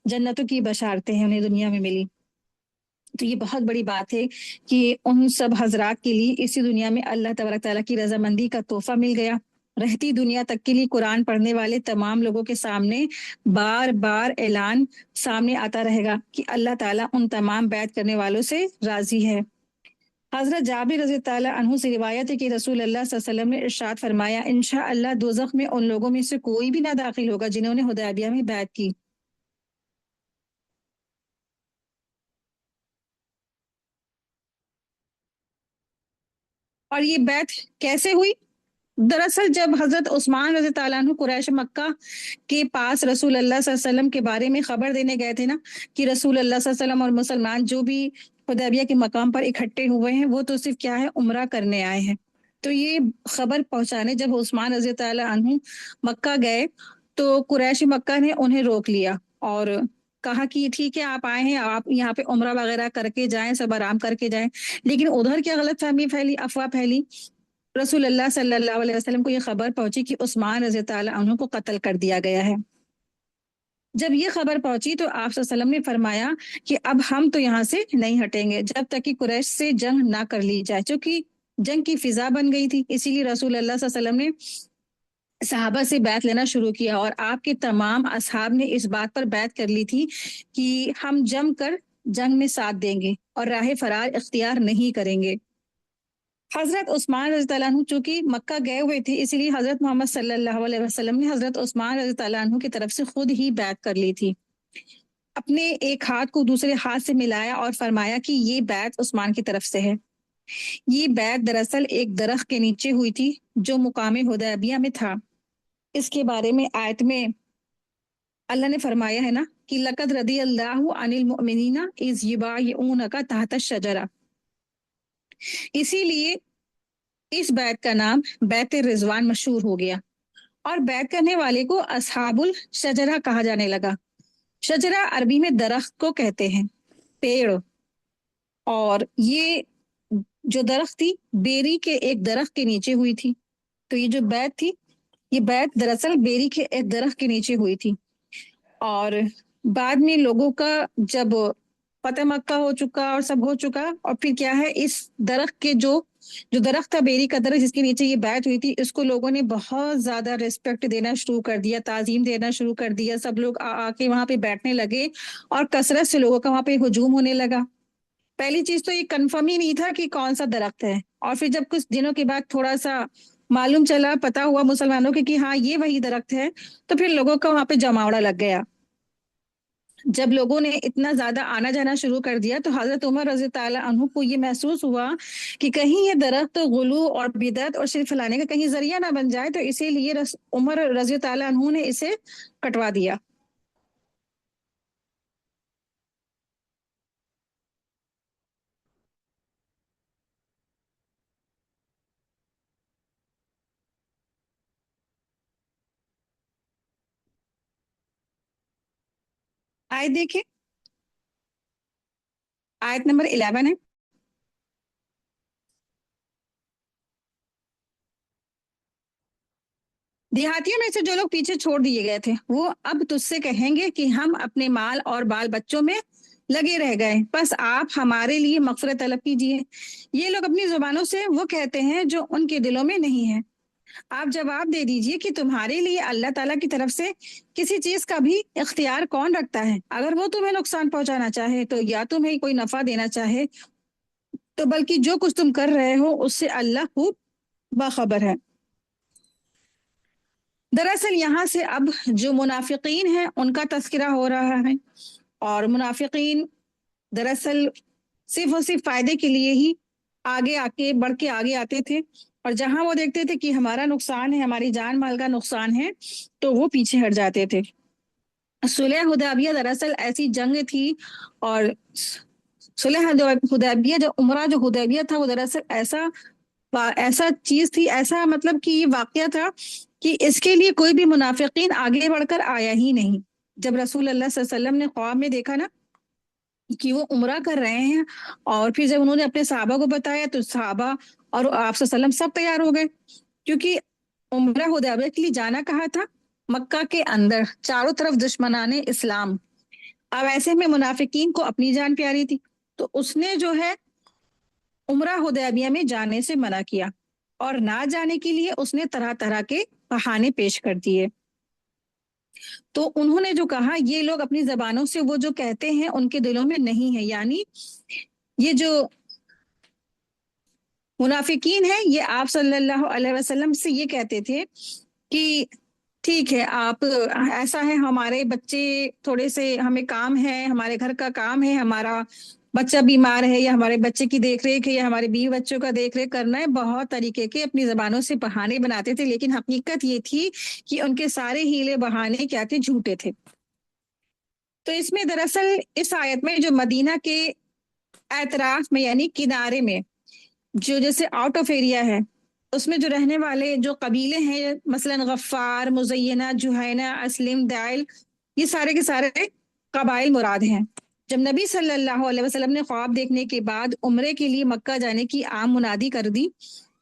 جنتوں کی بشارتیں ہیں انہیں دنیا میں ملی۔ تو یہ بہت بڑی بات ہے کہ ان سب حضرات کے لیے اسی دنیا میں اللہ تبارک تعالیٰ کی رضامندی کا تحفہ مل گیا۔ رہتی دنیا تک کے لیے قرآن پڑھنے والے تمام لوگوں کے سامنے بار بار اعلان سامنے آتا رہے گا کہ اللہ تعالیٰ ان تمام بیعت کرنے والوں سے راضی ہے۔ حضرت جابر رضی اللہ عنہ سے روایت ہے کہ رسول اللہ صلی اللہ علیہ وسلم نے ارشاد فرمایا انشاءاللہ دوزخ میں ان لوگوں میں سے کوئی بھی نہ داخل ہوگا جنہوں نے حدیبیہ میں بیعت کی۔ اور یہ بیعت کیسے ہوئی؟ دراصل جب حضرت عثمان رضی اللہ عنہ قریش مکہ کے پاس رسول اللہ صلی اللہ علیہ وسلم کے بارے میں خبر دینے گئے تھے نا کہ رسول اللہ صلی اللہ علیہ وسلم اور مسلمان جو بھی حدیبیہ کے مقام پر اکٹھے ہوئے ہیں وہ تو صرف کیا ہے عمرہ کرنے آئے ہیں، تو یہ خبر پہنچانے جب عثمان رضی اللہ عنہ مکہ گئے تو قریش مکہ نے انہیں روک لیا اور کہا کہ ٹھیک ہے آپ آئے ہیں، آپ یہاں پہ عمرہ وغیرہ کر کے جائیں، سب آرام کر کے جائیں، لیکن ادھر کیا غلط فہمی پھیلی، افواہ پھیلی۔ رسول اللہ صلی اللہ علیہ وسلم کو یہ خبر پہنچی کہ عثمان رضی اللہ عنہ کو قتل کر دیا گیا ہے۔ جب یہ خبر پہنچی تو آپ صلی اللہ علیہ وسلم نے فرمایا کہ اب ہم تو یہاں سے نہیں ہٹیں گے جب تک کہ قریش سے جنگ نہ کر لی جائے، چونکہ جنگ کی فضا بن گئی تھی، اسی لیے رسول اللہ صلی اللہ علیہ وسلم نے صحابہ سے بیعت لینا شروع کیا، اور آپ کے تمام اصحاب نے اس بات پر بیعت کر لی تھی کہ ہم جم کر جنگ میں ساتھ دیں گے اور راہ فرار اختیار نہیں کریں گے۔ حضرت عثمان رضی اللہ عنہ چونکہ مکہ گئے ہوئے تھے، اسی لیے حضرت محمد صلی اللہ علیہ وسلم نے حضرت عثمان رضی اللہ عنہ کی طرف سے خود ہی بیعت کر لی تھی۔ اپنے ایک ہاتھ کو دوسرے ہاتھ سے ملایا اور فرمایا کہ یہ بیعت عثمان کی طرف سے ہے۔ یہ بیعت دراصل ایک درخت کے نیچے ہوئی تھی جو مقام حدیبیہ میں تھا۔ اس کے بارے میں آیت میں اللہ نے فرمایا ہے نا کہ لقد رضی اللہ عن المؤمنین اذ یبایعونک تحت الشجرہ، اسی لیے اس بیعت کا نام بیعت رضوان مشہور ہو گیا، اور بیعت کرنے والے کو اصحاب الشجرہ کہا جانے لگا۔ شجرہ عربی میں درخت کو کہتے ہیں، پیڑ، اور یہ جو درخت تھی بیری کے ایک درخت کے نیچے ہوئی تھی۔ تو یہ جو بیعت تھی، یہ بیعت دراصل بیری کے ایک درخت کے نیچے ہوئی تھی، اور بعد میں لوگوں کا جب فتح مکہ ہو چکا اور سب ہو چکا، اور پھر کیا ہے، اس درخت کے جو درخت تھا بیری کا درخت جس کے نیچے یہ بیعت ہوئی تھی، اس کو لوگوں نے بہت زیادہ ریسپیکٹ دینا شروع کر دیا، تعظیم دینا شروع کر دیا، سب لوگ آ کے وہاں پہ بیٹھنے لگے اور کثرت سے لوگوں کا وہاں پہ ہجوم ہونے لگا۔ پہلی چیز تو یہ کنفرم ہی نہیں تھا کہ کون سا درخت ہے، اور پھر جب کچھ دنوں کے بعد تھوڑا سا معلوم چلا، پتا ہوا مسلمانوں کے کہ ہاں یہ وہی درخت ہے، تو پھر لوگوں کا وہاں پہ جماوڑا لگ گیا۔ جب لوگوں نے اتنا زیادہ آنا جانا شروع کر دیا تو حضرت عمر رضی اللہ عنہ کو یہ محسوس ہوا کہ کہیں یہ درخت غلو اور بدعت اور شرک پھیلانے کا کہیں ذریعہ نہ بن جائے، تو اسی لیے عمر رضی اللہ عنہ نے اسے کٹوا دیا۔ آیت دیکھیں، آیت نمبر 11 ہے۔ دیہاتیوں میں سے جو لوگ پیچھے چھوڑ دیے گئے تھے وہ اب تجھ سے کہیں گے کہ ہم اپنے مال اور بال بچوں میں لگے رہ گئے، بس آپ ہمارے لیے مغفرت طلب کیجیے۔ یہ لوگ اپنی زبانوں سے وہ کہتے ہیں جو ان کے دلوں میں نہیں ہے۔ آپ جواب دے دیجئے کہ تمہارے لیے اللہ تعالیٰ کی طرف سے کسی چیز کا بھی اختیار کون رکھتا ہے؟ اگر وہ تمہیں نقصان پہنچانا چاہے تو یا تمہیں کوئی نفع دینا چاہے تو بلکہ جو کچھ تم کر رہے ہو اس سے اللہ خوب باخبر ہے۔ دراصل یہاں سے اب جو منافقین ہیں ان کا تذکرہ ہو رہا ہے، اور منافقین دراصل صرف اور صرف فائدے کے لیے ہی آگے آ کے بڑھ کے آگے آتے تھے، اور جہاں وہ دیکھتے تھے کہ ہمارا نقصان ہے، ہماری جان مال کا نقصان ہے، تو وہ پیچھے ہٹ جاتے تھے۔ صلح حدیبیہ دراصل ایسی جنگ تھی، اور صلح حدیبیہ جو عمرہ جو حدیبیہ تھا وہ دراصل ایسا چیز تھی، ایسا مطلب کہ یہ واقعہ تھا کہ اس کے لیے کوئی بھی منافقین آگے بڑھ کر آیا ہی نہیں۔ جب رسول اللہ صلی اللہ علیہ وسلم نے خواب میں دیکھا نا کہ وہ عمرہ کر رہے ہیں، اور پھر جب انہوں نے اپنے صحابہ کو بتایا تو صحابہ اور آپ صلی اللہ علیہ وسلم سب تیار ہو گئے، کیونکہ عمرہ حدیبیہ کے لیے جانا کہا تھا، مکہ کے اندر چاروں طرف دشمنان اسلام۔ اب ایسے میں منافقین کو اپنی جان پیاری تھی، تو اس نے جو ہے عمرہ حدیبیہ میں جانے سے منع کیا، اور نہ جانے کے لیے اس نے طرح طرح کے بہانے پیش کر دیے۔ تو انہوں نے جو کہا یہ لوگ اپنی زبانوں سے وہ جو کہتے ہیں ان کے دلوں میں نہیں ہے، یعنی یہ جو منافقین ہیں یہ آپ صلی اللہ علیہ وسلم سے یہ کہتے تھے کہ ٹھیک ہے، آپ ایسا ہے، ہمارے بچے تھوڑے سے ہمیں کام ہے، ہمارے گھر کا کام ہے، ہمارا بچہ بیمار ہے، یا ہمارے بچے کی دیکھ ریکھ ہے، یا ہمارے بیوی بچوں کا دیکھ ریکھ کرنا ہے، بہت طریقے کے اپنی زبانوں سے بہانے بناتے تھے، لیکن حقیقت یہ تھی کہ ان کے سارے ہیلے بہانے کیا تھے؟ جھوٹے تھے۔ تو اس میں دراصل اس آیت میں جو مدینہ کے اطراف میں یعنی کنارے میں جو جیسے آؤٹ آف ایریا ہے، اس میں جو رہنے والے جو قبیلے ہیں، مثلا غفار، مزینہ، جوہینہ، اسلم، دائل، یہ سارے کے سارے قبائل مراد ہیں۔ جب نبی صلی اللہ علیہ وسلم نے خواب دیکھنے کے بعد عمرے کے لیے مکہ جانے کی عام منادی کر دی،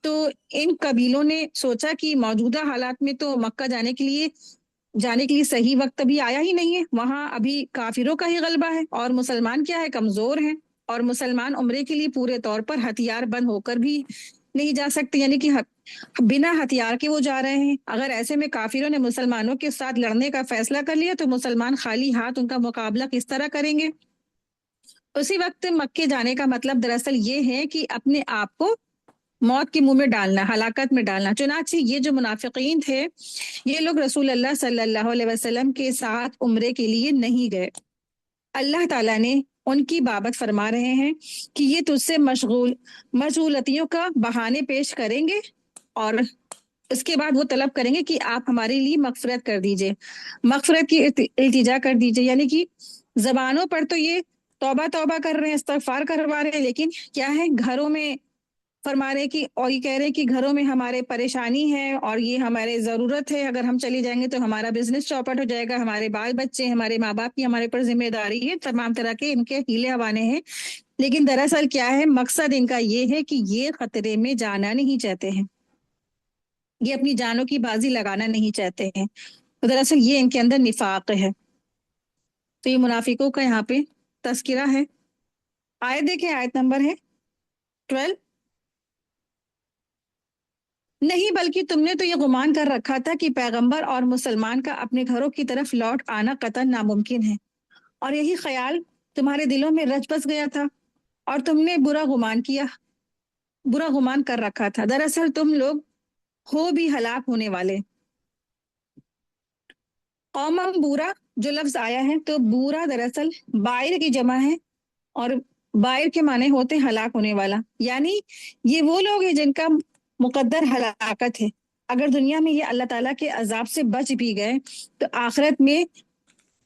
تو ان قبیلوں نے سوچا کہ موجودہ حالات میں تو مکہ جانے کے لیے صحیح وقت ابھی آیا ہی نہیں ہے، وہاں ابھی کافروں کا ہی غلبہ ہے، اور مسلمان کیا ہے؟ کمزور ہیں، اور مسلمان عمرے کے لیے پورے طور پر ہتھیار بند ہو کر بھی نہیں جا سکتے، یعنی کہ بنا ہتھیار کے وہ جا رہے ہیں۔ اگر ایسے میں کافروں نے مسلمانوں کے ساتھ لڑنے کا فیصلہ کر لیا تو مسلمان خالی ہاتھ ان کا مقابلہ کس طرح کریں گے؟ اسی وقت مکے جانے کا مطلب دراصل یہ ہے کہ اپنے آپ کو موت کے منہ میں ڈالنا، ہلاکت میں ڈالنا۔ چنانچہ یہ جو منافقین تھے، یہ لوگ رسول اللہ صلی اللہ علیہ وسلم کے ساتھ عمرے کے لیے نہیں گئے۔ اللہ تعالیٰ نے ان کی بابت فرما رہے ہیں کہ یہ تجھ سے مشغولتیوں کا بہانے پیش کریں گے اور اس کے بعد وہ طلب کریں گے کہ آپ ہمارے لیے مغفرت کر دیجئے، مغفرت کی التجا کر دیجئے۔ یعنی کہ زبانوں پر تو یہ توبہ توبہ کر رہے ہیں، استغفار کروا رہے ہیں، لیکن کیا ہے، گھروں میں فرما رہے کہ، اور یہ کہہ رہے کہ گھروں میں ہمارے پریشانی ہے اور یہ ہمارے ضرورت ہے، اگر ہم چلی جائیں گے تو ہمارا بزنس چوپٹ ہو جائے گا، ہمارے بال بچے، ہمارے ماں باپ کی ہمارے پر ذمہ داری ہے، تمام طرح کے ان کے ہیلے ہوانے ہیں۔ لیکن دراصل کیا ہے، مقصد ان کا یہ ہے کہ یہ خطرے میں جانا نہیں چاہتے ہیں، یہ اپنی جانوں کی بازی لگانا نہیں چاہتے ہیں، دراصل یہ ان کے اندر نفاق ہے۔ تو یہ منافقوں کا یہاں پہ تذکرہ ہے۔ آیت دیکھیں، آیت نمبر ہے 12۔ نہیں بلکہ تم نے تو یہ گمان کر رکھا تھا کہ پیغمبر اور مسلمان کا اپنے گھروں کی طرف لوٹ آنا قطعاً ناممکن ہے، اور یہی خیال تمہارے دلوں میں رچ بس گیا تھا اور تم نے برا گمان کر رکھا تھا، دراصل تم لوگ ہو بھی ہلاک ہونے والے۔ قومم بورا جو لفظ آیا ہے، تو بورا دراصل بائر کی جمع ہے، اور بائر کے معنی ہوتے ہلاک ہونے والا، یعنی یہ وہ لوگ ہیں جن کا مقدر ہلاکت ہے۔ اگر دنیا میں یہ اللہ تعالیٰ کے عذاب سے بچ بھی گئے تو آخرت میں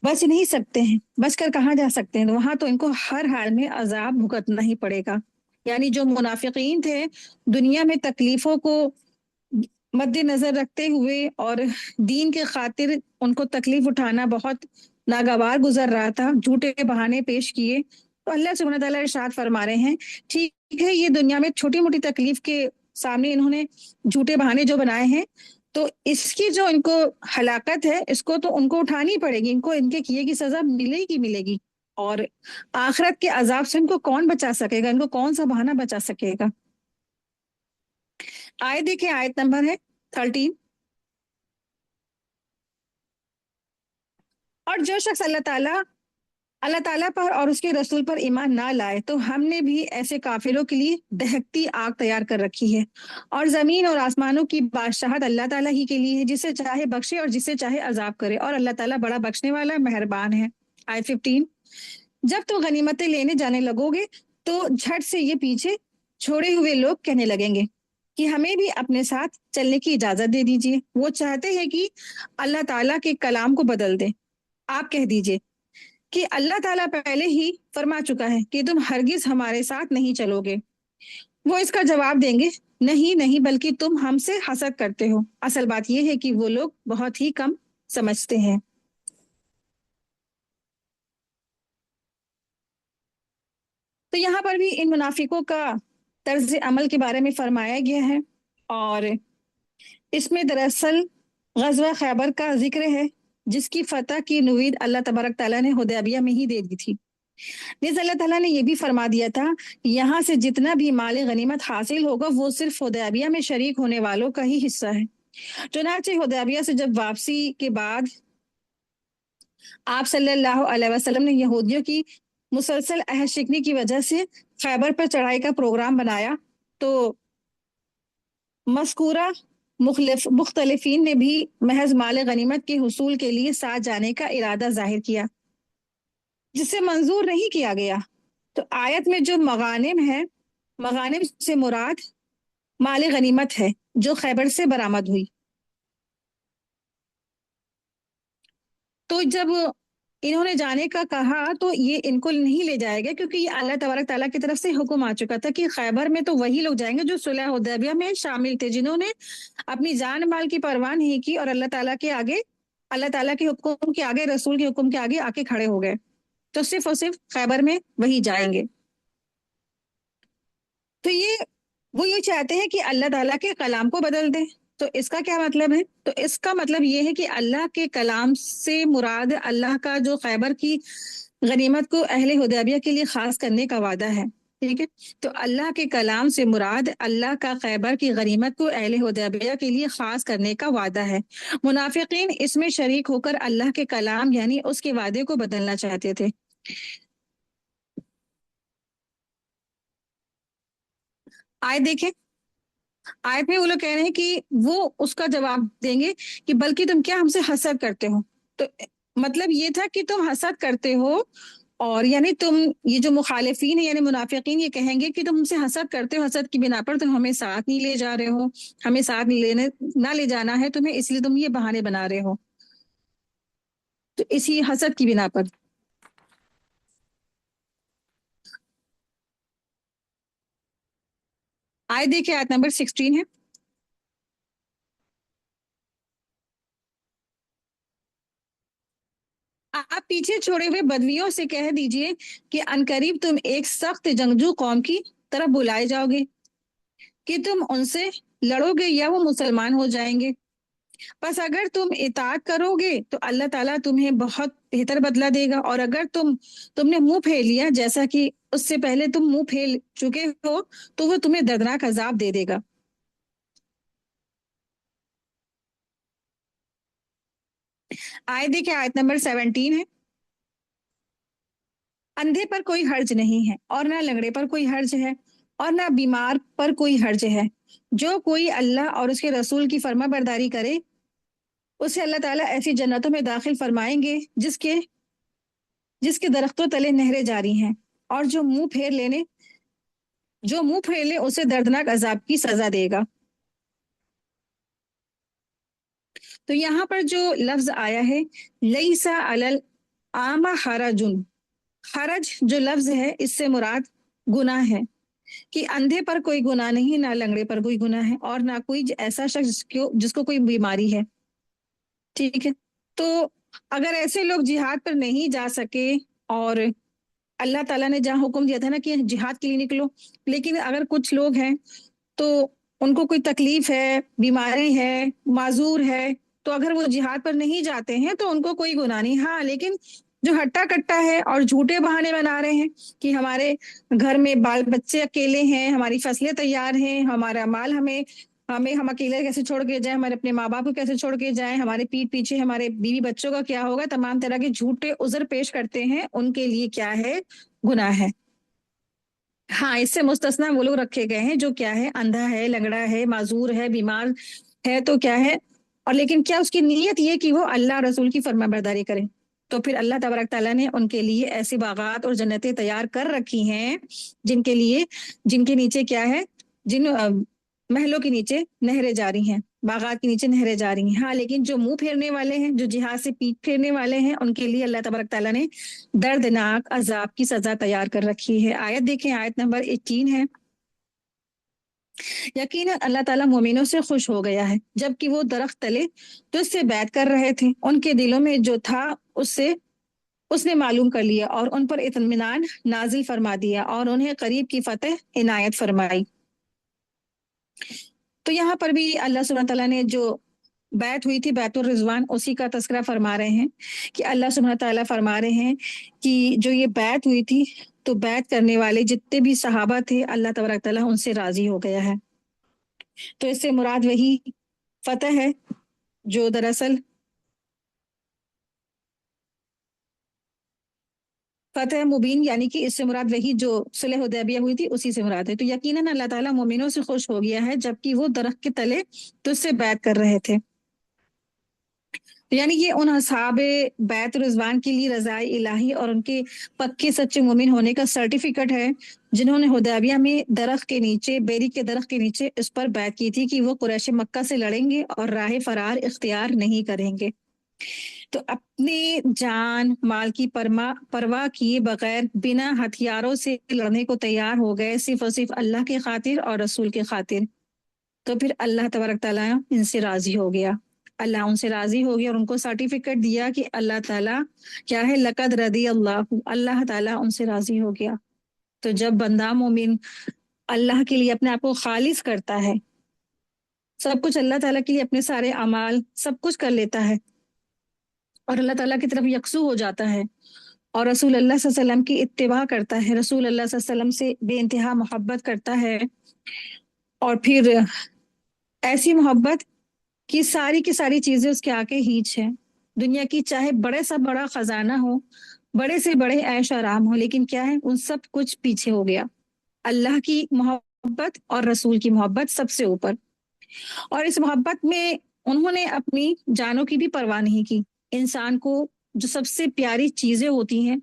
بچ نہیں سکتے ہیں، بچ کر کہاں جا سکتے ہیں؟ وہاں تو ان کو ہر حال میں عذاب بھگتنا ہی پڑے گا۔ یعنی جو منافقین تھے، دنیا میں تکلیفوں کو مد نظر رکھتے ہوئے اور دین کے خاطر ان کو تکلیف اٹھانا بہت ناگوار گزر رہا تھا، جھوٹے بہانے پیش کیے، تو اللہ سبحانہ تعالیٰ ارشاد فرما رہے ہیں ٹھیک ہے، یہ دنیا میں چھوٹی موٹی تکلیف کے سامنے انہوں نے جھوٹے بہانے جو بنائے ہیں، تو اس کی جو ان کو ہلاکت ہے، اس کو تو ان کو اٹھانی پڑے گی، ان کو ان کے کیے کی سزا ملے گی، اور آخرت کے عذاب سے ان کو کون بچا سکے گا؟ ان کو کون سا بہانہ بچا سکے گا؟ آیت دیکھیں، آیت نمبر ہے 13۔ اور جو شخص اللہ تعالیٰ پر اور اس کے رسول پر ایمان نہ لائے تو ہم نے بھی ایسے کافروں کے لیے دہکتی آگ تیار کر رکھی ہے، اور زمین اور آسمانوں کی بادشاہت اللہ تعالیٰ ہی کے لیے ہے، جسے چاہے بخشے اور جسے چاہے عذاب کرے، اور اللہ تعالیٰ بڑا بخشنے والا مہربان ہے۔ آیت 15۔ جب تم غنیمتیں لینے جانے لگو گے تو جھٹ سے یہ پیچھے چھوڑے ہوئے لوگ کہنے لگیں گے کہ ہمیں بھی اپنے ساتھ چلنے کی اجازت دے دیجیے۔ وہ چاہتے ہیں کہ اللہ تعالیٰ کے کلام کو بدل دیں۔ آپ کہہ دیجیے کہ اللہ تعالیٰ پہلے ہی فرما چکا ہے کہ تم ہرگز ہمارے ساتھ نہیں چلو گے۔ وہ اس کا جواب دیں گے، نہیں بلکہ تم ہم سے حسد کرتے ہو۔ اصل بات یہ ہے کہ وہ لوگ بہت ہی کم سمجھتے ہیں۔ تو یہاں پر بھی ان منافقوں کا طرز عمل کے بارے میں فرمایا گیا ہے، اور اس میں دراصل غزوہ خیبر کا ذکر ہے، جس کی فتح کی نوید اللہ تبارک تعالیٰ نے حدیبیہ میں ہی دے دی تھی۔ نیز اللہ تعالیٰ نے یہ بھی فرما دیا تھا، یہاں سے جتنا بھی مال غنیمت حاصل ہوگا وہ صرف حدیبیہ میں شریک ہونے والوں کا ہی حصہ ہے۔ چنانچہ حدیبیہ سے جب واپسی کے بعد آپ صلی اللہ علیہ وسلم نے یہودیوں کی مسلسل عہد شکنی کی وجہ سے خیبر پر چڑھائی کا پروگرام بنایا، تو مذکورہ مختلفین نے بھی محض مال غنیمت کے حصول کے لیے ساتھ جانے کا ارادہ ظاہر کیا، جسے منظور نہیں کیا گیا۔ تو آیت میں جو مغانم ہے، مغانم سے مراد مال غنیمت ہے جو خیبر سے برآمد ہوئی۔ تو جب انہوں نے جانے کا کہا تو یہ ان کو نہیں لے جائے گا، کیونکہ یہ اللہ تبارک تعالیٰ کی طرف سے حکم آ چکا تھا کہ خیبر میں تو وہی لوگ جائیں گے جو صلح حدیبیہ میں شامل تھے، جنہوں نے اپنی جان مال کی پرواہ نہیں کی اور اللہ تعالیٰ کے آگے، اللہ تعالیٰ کے حکم کے آگے، رسول کے حکم کے آگے آ کے کھڑے ہو گئے، تو صرف اور صرف خیبر میں وہی جائیں گے۔ تو وہ یہ چاہتے ہیں کہ اللہ تعالیٰ کے کلام کو بدل دیں۔ تو اس کا کیا مطلب ہے؟ تو اس کا مطلب یہ ہے کہ اللہ کے کلام سے مراد اللہ کا جو خیبر کی غنیمت کو اہل حدیبیہ کے لیے خاص کرنے کا وعدہ ہے، ٹھیک ہے، تو اللہ کے کلام سے مراد اللہ کا خیبر کی غنیمت کو اہل حدیبیہ کے لیے خاص کرنے کا وعدہ ہے۔ منافقین اس میں شریک ہو کر اللہ کے کلام یعنی اس کے وعدے کو بدلنا چاہتے تھے۔ آئے دیکھیں، آیت میں وہ لوگ کہہ رہے ہیں کہ وہ اس کا جواب دیں گے کہ بلکہ تم کیا ہم سے حسد کرتے ہو؟ تو مطلب یہ تھا کہ تم حسد کرتے ہو، اور یعنی تم یہ جو مخالفین ہیں یعنی منافقین یہ کہیں گے کہ تم ہم سے حسد کرتے ہو، حسد کی بنا پر تم ہمیں ساتھ نہیں لے جا رہے ہو، ہمیں ساتھ نہیں لینے نہ لے جانا ہے تمہیں، اس لیے تم یہ بہانے بنا رہے ہو، تو اسی حسد کی بنا پر۔ آئے دیکھیں، آیت نمبر 16 ہے۔ آپ پیچھے چھوڑے ہوئے بدویوں سے کہہ دیجئے کہ عنقریب تم ایک سخت جنگجو قوم کی طرف بلائے جاؤ گے کہ تم ان سے لڑو گے یا وہ مسلمان ہو جائیں گے، بس اگر تم اطاعت کرو گے تو اللہ تعالیٰ تمہیں بہت بہتر بدلہ دے گا، اور اگر تم نے منہ پھیر لیا جیسا کہ اس سے پہلے تم منہ پھیر چکے ہو تو وہ تمہیں دردناک عذاب دے دے گا۔ آئے دیکھیں، آیت نمبر 17 ہے۔ اندھے پر کوئی حرج نہیں ہے اور نہ لنگڑے پر کوئی حرج ہے اور نہ بیمار پر کوئی حرج ہے، جو کوئی اللہ اور اس کے رسول کی فرما برداری کرے اسے اللہ تعالیٰ ایسی جنتوں میں داخل فرمائیں گے جس کے درختوں تلے نہریں جاری ہیں، اور جو منہ پھیر لے اسے دردناک عذاب کی سزا دے گا۔ تو یہاں پر جو لفظ آیا ہے لیسا علی العامہ حرجن، حرج جو لفظ ہے اس سے مراد گناہ ہے، کہ اندھے پر کوئی گناہ نہیں، نہ لنگڑے پر کوئی گناہ ہے، اور نہ کوئی ایسا شخص جس کو کوئی بیماری ہے، ٹھیک ہے۔ تو اگر ایسے لوگ جہاد پر نہیں جا سکے، اور اللہ تعالیٰ نے جہاں حکم دیا تھا نا کہ جہاد کے لیے نکلو، لیکن اگر کچھ لوگ ہیں تو ان کو کوئی تکلیف ہے، بیماری ہے، معذور ہے، تو اگر وہ جہاد پر نہیں جاتے ہیں تو ان کو کوئی گناہ نہیں۔ ہاں لیکن جو ہٹا کٹا ہے اور جھوٹے بہانے بنا رہے ہیں کہ ہمارے گھر میں بال بچے اکیلے ہیں، ہماری فصلیں تیار ہیں، ہمارا مال ہم اکیلے کیسے چھوڑ کے جائیں، ہمارے اپنے ماں باپ کو کیسے چھوڑ کے جائیں، ہمارے پیٹ پیچھے ہمارے بیوی بچوں کا کیا ہوگا، تمام طرح کے جھوٹے عذر پیش کرتے ہیں، ان کے لیے کیا ہے، گناہ ہے۔ ہاں اس سے مستثنا وہ لوگ رکھے گئے ہیں جو کیا ہے، اندھا ہے، لنگڑا ہے، معذور ہے، بیمار ہے، تو کیا ہے، اور لیکن کیا اس کی نیت یہ کہ وہ اللہ رسول کی فرما برداری کرے، تو پھر اللہ تبارک تعالیٰ نے ان کے لیے ایسی باغات اور جنتیں تیار کر رکھی ہیں جن کے نیچے کیا ہے، جن محلوں کے نیچے نہریں جاری ہیں، باغات کے نیچے نہریں جاری ہیں۔ ہاں لیکن جو منہ پھیرنے والے ہیں، جو جہاد سے پیٹ پھیرنے والے ہیں، ان کے لیے اللہ تبارک تعالیٰ نے دردناک عذاب کی سزا تیار کر رکھی ہے۔ آیت دیکھیں، آیت نمبر 18 ہے۔ یقیناً اللہ تعالیٰ مومنوں سے خوش ہو گیا ہے جبکہ وہ درخت تلے تجھ سے بیعت کر رہے تھے، ان کے دلوں میں جو تھا اس نے معلوم کر لیا اور ان پر اطمینان نازل فرما دیا اور انہیں قریب کی فتح عنایت فرمائی۔ تو یہاں پر بھی اللہ سبحانہ تعالیٰ نے جو بیعت ہوئی تھی، بیعت الرضوان، اسی کا تذکرہ فرما رہے ہیں کہ اللہ سبحانہ تعالیٰ فرما رہے ہیں کہ جو یہ بیعت ہوئی تھی تو بیعت کرنے والے جتنے بھی صحابہ تھے اللہ تبارک تعالیٰ ان سے راضی ہو گیا ہے۔ تو اس سے مراد وہی فتح ہے جو دراصل فتح مبین، یعنی کہ اس سے مراد وہی جو صلح حدیبیہ ہوئی تھی اسی سے مراد ہے۔ تو یقیناً اللہ تعالیٰ مومنوں سے خوش ہو گیا ہے جبکہ وہ درخت کے تلے تجھ سے بیعت کر رہے تھے، یعنی یہ ان اصحاب بیعت رضوان کے لیے رضائے الہی اور ان کے پکے سچے مومن ہونے کا سرٹیفکیٹ ہے، جنہوں نے حدیبیہ میں درخت کے نیچے، بیری کے درخت کے نیچے اس پر بیعت کی تھی کہ وہ قریش مکہ سے لڑیں گے اور راہ فرار اختیار نہیں کریں گے۔ تو اپنی جان مال کی پرواہ کیے بغیر بنا ہتھیاروں سے لڑنے کو تیار ہو گئے، صرف اور صرف اللہ کے خاطر اور رسول کے خاطر۔ تو پھر اللہ تبارک تعالیٰ ان سے راضی ہو گیا، اللہ ان سے راضی ہو گیا اور ان کو سرٹیفکیٹ دیا کہ اللہ تعالیٰ کیا ہے، لقد رضی اللہ تعالیٰ ان سے راضی ہو گیا۔ تو جب بندہ مومن اللہ کے لیے اپنے آپ کو خالص کرتا ہے، سب کچھ اللہ تعالیٰ کے لیے، اپنے سارے اعمال سب کچھ کر لیتا ہے اور اللہ تعالیٰ کی طرف یکسو ہو جاتا ہے، اور रसूल अल्लाह सल्लल्लाहु अलैहि वसल्लम की इत्तिबा करता है, रसूल अल्लाह सल्लल्लाहु अलैहि वसल्लम से बेइंतहा मोहब्बत करता है, और फिर ऐसी मोहब्बत कि सारी की सारी चीजें उसके आके हीच है। दुनिया की चाहे बड़े से बड़ा खजाना हो, बड़े से बड़े ऐश आराम हो, लेकिन क्या है, उन सब कुछ पीछे हो गया। अल्लाह की मोहब्बत और रसूल की मोहब्बत सबसे ऊपर। और इस मोहब्बत में उन्होंने अपनी जानों की भी परवाह नहीं की। इंसान को जो सबसे प्यारी चीजें होती हैं,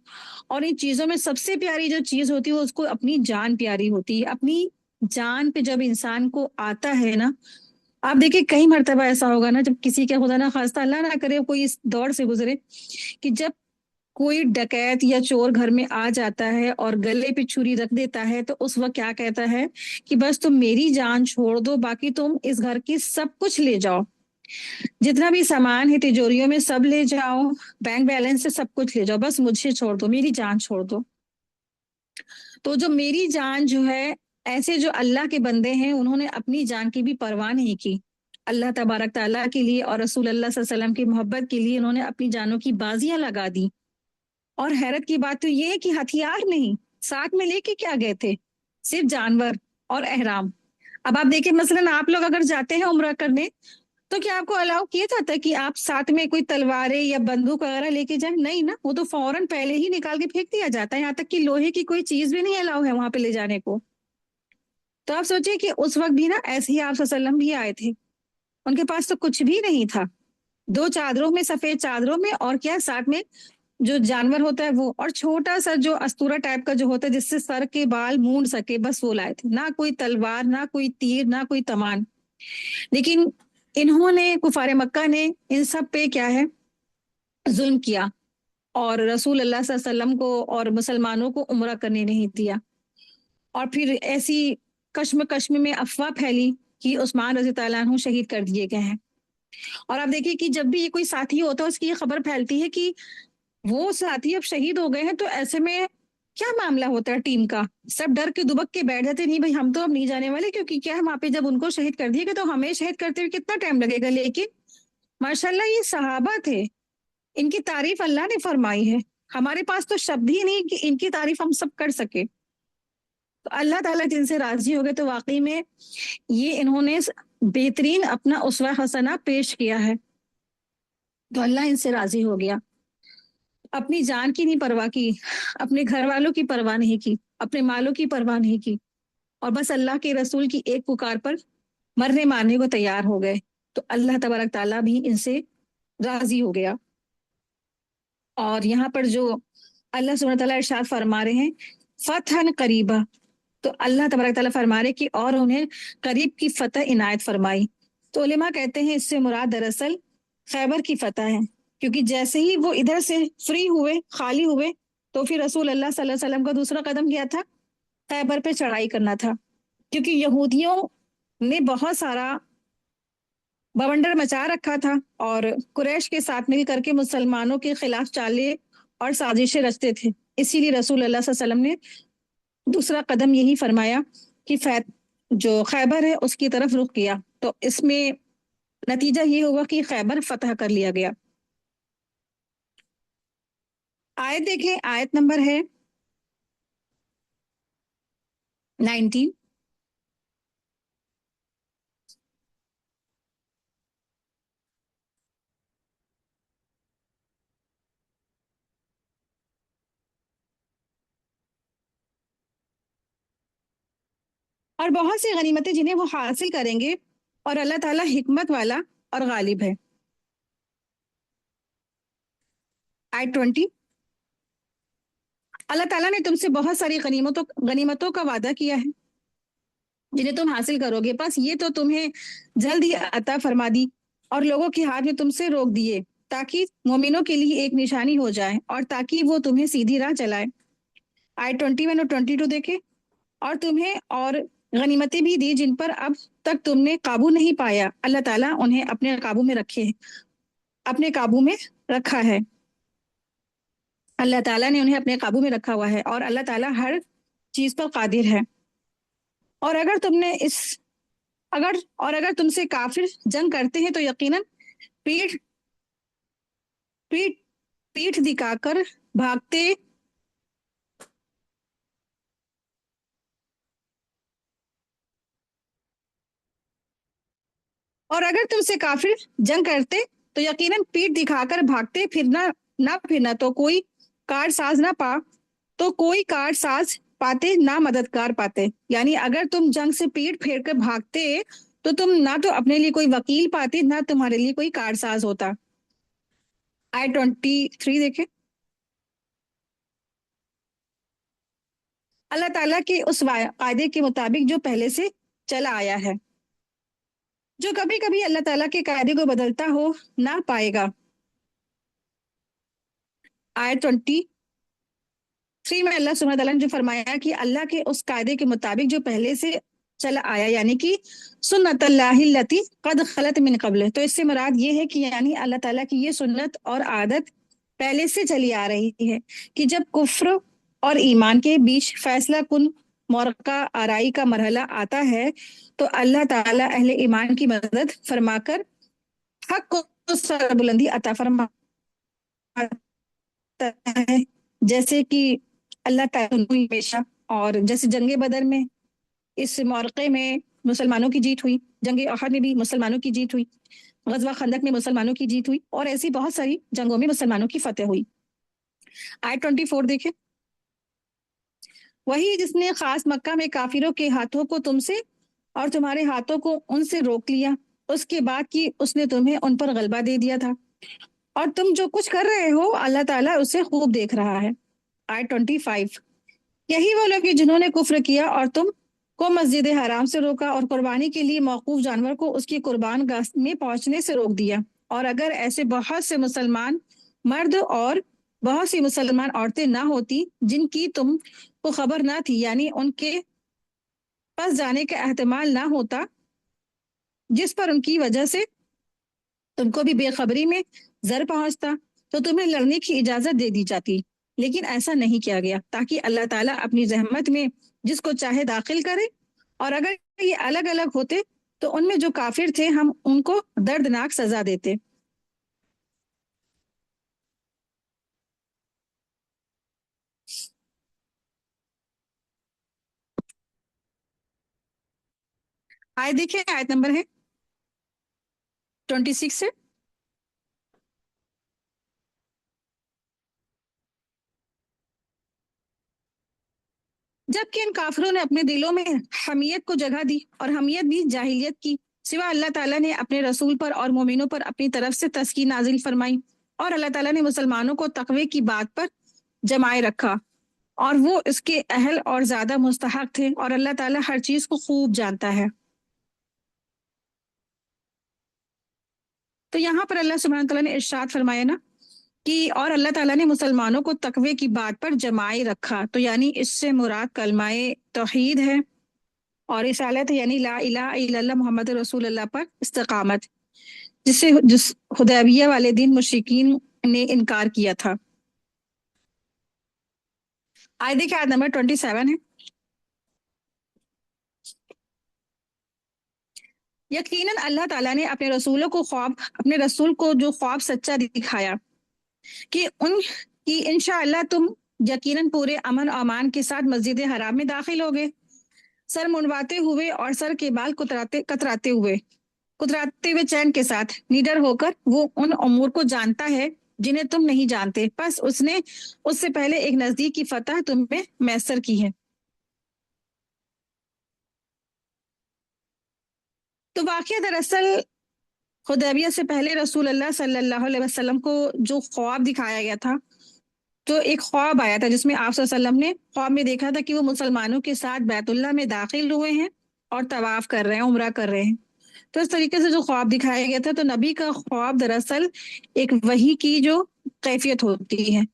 और इन चीजों में सबसे प्यारी जो चीज होती है वो उसको अपनी जान प्यारी होती है। अपनी जान पे जब इंसान को आता है ना, आप देखिए कई मर्तबा ऐसा होगा ना, जब किसी का खुदा ना खास्ता अल्लाह ना करे कोई इस दौर से गुजरे, कि जब कोई डकैत या चोर घर में आ जाता है और गले पे छुरी रख देता है, तो उस वक्त क्या कहता है कि बस तुम मेरी जान छोड़ दो, बाकी तुम इस घर की सब कुछ ले जाओ, जितना भी सामान है तिजोरियों में सब ले जाओ, बैंक बैलेंस से सब कुछ ले जाओ, बस मुझे छोड़ दो, मेरी जान छोड़ दो। तो जो मेरी जान जो है, ऐसे जो अल्लाह के बंदे हैं उन्होंने अपनी जान की भी परवाह नहीं की। अल्लाह तबारक ताला के लिए और रसूल अल्लाह सल्लल्लाहु अलैहि वसल्लम की मोहब्बत के लिए उन्होंने अपनी जानों की बाजियां लगा दी। और हैरत की बात तो ये है कि हथियार नहीं, साथ में लेके क्या गए थे, सिर्फ जानवर और एहराम। अब आप देखिए, मसलन आप लोग अगर जाते हैं उम्रा करने, तो क्या आपको अलाउ किया जाता है कि आप साथ में कोई तलवारें या बंदूक वगैरह लेके जाए? नहीं ना, वो तो फौरन पहले ही निकाल के फेंक दिया जाता है। यहाँ तक कि लोहे की कोई चीज भी नहीं अलाउ है वहां पे ले जाने को। तो आप सोचिए कि उस वक्त भी ना ऐसे ही आप सल्लम भी आए थे, उनके पास तो कुछ भी नहीं था, दो चादरों में, सफेद चादरों में, और क्या साथ में जो जानवर होता है वो, और छोटा सा जो अस्तूरा टाइप का जो होता है जिससे सर के बाल मूंड सके, बस वो लाए थे। ना कोई तलवार, ना कोई तीर, ना कोई कमान। लेकिन इन्होंने, कुफारे मक्का ने इन सब पे क्या है, जुल्म किया, और रसूल अल्लाह सल्लल्लाहु अलैहि वसल्लम को और मुसलमानों को उम्रा करने नहीं दिया। और फिर ऐसी कश्म में अफवाह फैली कि उस्मान रजी तआला अन्हु शहीद कर दिए गए हैं। और आप देखिए कि जब भी ये कोई साथी होता है उसकी ये खबर फैलती है कि वो साथी अब शहीद हो गए हैं, तो ऐसे में क्या मामला होता है टीम का, सब डर के दुबक के बैठ जाते, नहीं भाई हम तो अब नहीं जाने वाले, क्योंकि क्या है, वहां पे जब उनको शहीद कर दिएगा तो हमें शहीद करते हुए कितना टाइम लगेगा। लेकिन माशाल्लाह ये सहाबा थे, इनकी तारीफ अल्लाह ने फरमाई है, हमारे पास तो शब्द ही नहीं कि इनकी तारीफ हम सब कर सके। तो अल्लाह ताला जिनसे राजी हो गए, तो वाकई में ये इन्होंने बेहतरीन अपना उसवा हसना पेश किया है, तो अल्लाह इनसे राजी हो गया। अपनी जान की नहीं परवाह की, अपने घर वालों की परवाह नहीं की, अपने मालों की परवाह नहीं की, और बस अल्लाह के रसूल की एक पुकार पर मरने मारने को तैयार हो गए। तो अल्लाह तबारक ताला भी इनसे राजी हो गया। और यहाँ पर जो अल्लाह सुब्हानहू तआला इरशाद फरमा रहे हैं, फतहन करीबा, तो अल्लाह तबारक ताला फरमा रहे कि और उन्हें करीब की फतह इनायत फरमाई। तो उलेमा कहते हैं इससे मुराद दरअसल खैबर की फतह है, क्योंकि जैसे ही वो इधर से फ्री हुए, खाली हुए, तो फिर रसूल अल्लाह सल्लल्लाहु अलैहि वसल्लम का दूसरा कदम क्या था, खैबर पे चढ़ाई करना था। क्योंकि यहूदियों ने बहुत सारा बवंडर मचा रखा था, और कुरैश के साथ मिल करके मुसलमानों के खिलाफ चालें और साजिशें रचते थे। इसीलिए रसूल अल्लाह सल्लल्लाहु अलैहि वसल्लम ने दूसरा कदम यही फरमाया कि जो खैबर है उसकी तरफ रुख किया। तो इसमें नतीजा ये हुआ कि खैबर फतह कर लिया गया। आयत देखें, आयत नंबर है 19। और बहुत सी गनीमतें जिन्हें वो हासिल करेंगे, और अल्लाह ताला हिकमत वाला और गालिब है। आयत 20, अल्लाह ताला ने तुमसे बहुत सारी गनीमतों का वादा किया है जिन्हें तुम हासिल करोगे, बस ये तो तुम्हें जल्द ही अता फरमा दी, और लोगों के हाथ में तुमसे रोक दिए, ताकि मोमिनों के लिए एक निशानी हो जाए और ताकि वो तुम्हें सीधी राह चलाए। आयत 21 और 22 देखे, और तुम्हें और गनीमतें भी दी जिन पर अब तक तुमने काबू नहीं पाया, अल्लाह ताला उन्हें अपने काबू में रखे, अपने काबू में रखा है। अल्लाह ताला ने उन्हें अपने काबू में रखा हुआ है, और अल्लाह ताला हर चीज पर कादिर है। और अगर तुमने इस अगर और अगर तुमसे काफिर जंग करते हैं, तो यकीनन पीठ पीठ पीठ दिखाकर भागते और अगर तुमसे काफिर जंग करते तो यकीनन पीठ दिखाकर भागते, फिरना ना फिरना तो कोई कारसाज ना पा तो कोई कारसाज पाते ना मददगार पाते। यानी अगर तुम जंग से पीठ फेर कर भागते तो तुम ना तो अपने लिए कोई वकील पाते ना तुम्हारे लिए कोई कारसाज होता। I-23 देखे। अल्लाह ताला के उस कायदे के मुताबिक जो पहले से चला आया है, जो कभी कभी अल्लाह ताला के कायदे को बदलता हो ना पाएगा। I-23 में अल्लाह सुब्हानहू तआला ने जो फरमाया कि अल्लाह के उस कायदे के मुताबिक जो पहले से चला आया, यानी कि सुन्नतल्लाहिल्लती कद खलत मिन कब्ल, तो इससे मुराद ये है कि यानी अल्लाह ताला की ये सुन्नत और आदत पहले से चली आ रही है कि जब कुफ्र और ईमान के बीच फैसला कुन मौका आराई का मरहला आता है तो अल्लाह ताला अहले ईमान की मदद फरमाकर हक को सरबुलंदी अता फरमाता है। जैसे कि अल्लाह ताला हुई हमेशा, और जैसे जंगे बदर में इस मौके में मुसलमानों की जीत हुई, जंगे अहद में भी मुसलमानों की जीत हुई, गजवा खंदक में मुसलमानों की जीत हुई, और ऐसी बहुत सारी जंगों में मुसलमानों की फतेह हुई। I-24 देखे। वही जिसने खास मक्का में काफिरों के हाथों को तुमसे और तुम्हारे हाथों को उनसे रोक लिया, उसके बाद कि उसने तुम्हें उन पर गलबा दे दिया था, और तुम जो कुछ कर रहे हो अल्लाह ताला उसे खूब देख रहा है। I-25 यही वो लोग जिन्होंने कुफ्र किया और तुम को मस्जिद हराम से रोका और कुर्बानी के लिए मौकूफ जानवर को उसकी कुर्बान गाह में पहुंचने से रोक दिया। और अगर ऐसे बहुत से मुसलमान मर्द और बहुत सी मुसलमान औरतें ना होती जिनकी तुम को खबर ना थी, यानी उनके पास जाने का एहतमाल ना होता जिस पर उनकी वजह से तुमको भी बेखबरी में जर पहुंचता, तो तुम्हें लड़ने की इजाजत दे दी जाती। लेकिन ऐसा नहीं किया गया ताकि अल्लाह ताला अपनी रहमत में जिसको चाहे दाखिल करे, और अगर ये अलग अलग होते तो उनमें जो काफिर थे हम उनको दर्दनाक सजा देते। आयत देखिए, आयत नंबर है 26 से। जबकि इन काफिरों ने अपने दिलों में हमियत को जगह दी, और हमियत भी जाहिलियत की, सिवा अल्लाह ताला ने अपने रसूल पर और मोमिनों पर अपनी तरफ से तस्कीन नाजिल फरमाई, और अल्लाह ताला ने मुसलमानों को तकवे की बात पर जमाए रखा, और वो इसके अहल और ज्यादा मुस्तहक थे, और अल्लाह ताला हर चीज को खूब जानता है। तो यहाँ पर अल्लाह सुब्हानहू तआला ने इरशाद फरमाया ना कि और अल्लाह ताला ने मुसलमानों को तकवे की बात पर जमाए रखा, तो यानी इससे मुराद कलमाए तौहीद है, और रिसालत यानी ला इलाहा इल्लल्लाह मोहम्मद रसूलुल्लाह पर इस्तकामत, जिससे जिस हुदैबिया वाले दिन मुशरिकीन ने इनकार किया था। आयत देखिए, आयत नंबर 27 है। यकीनन अल्लाह ताला ने अपने रसूलों को ख्वाब अपने रसूल को जो ख्वाब सच्चा दिखाया कि उन कि इंशाअल्लाह तुम यकीनन पूरे अमन और अमान के साथ मस्जिद हराम में दाखिल होगे, सर मुंडवाते हुए और सर के बाल कुतराते हुए चैन के साथ, निडर होकर वो उन अमूर को जानता है जिन्हें तुम नहीं जानते, बस उसने उससे पहले एक नजदीक की फतह तुम्हें मैसर की है। तो वाकया दरअसल हुदैबिया से पहले रसूल अल्लाह सल्लल्लाहु अलैहि वसल्लम को जो ख्वाब दिखाया गया था, तो एक ख्वाब आया था जिसमें आप सल्लल्लाहु अलैहि वसल्लम ने ख्वाब में देखा था कि वो मुसलमानों के साथ बैतुल्लाह में दाखिल हुए हैं और तवाफ कर रहे हैं, उम्रा कर रहे हैं। तो इस तरीके से जो ख्वाब दिखाया गया था, तो नबी का ख्वाब दरअसल एक वही की जो कैफियत होती है।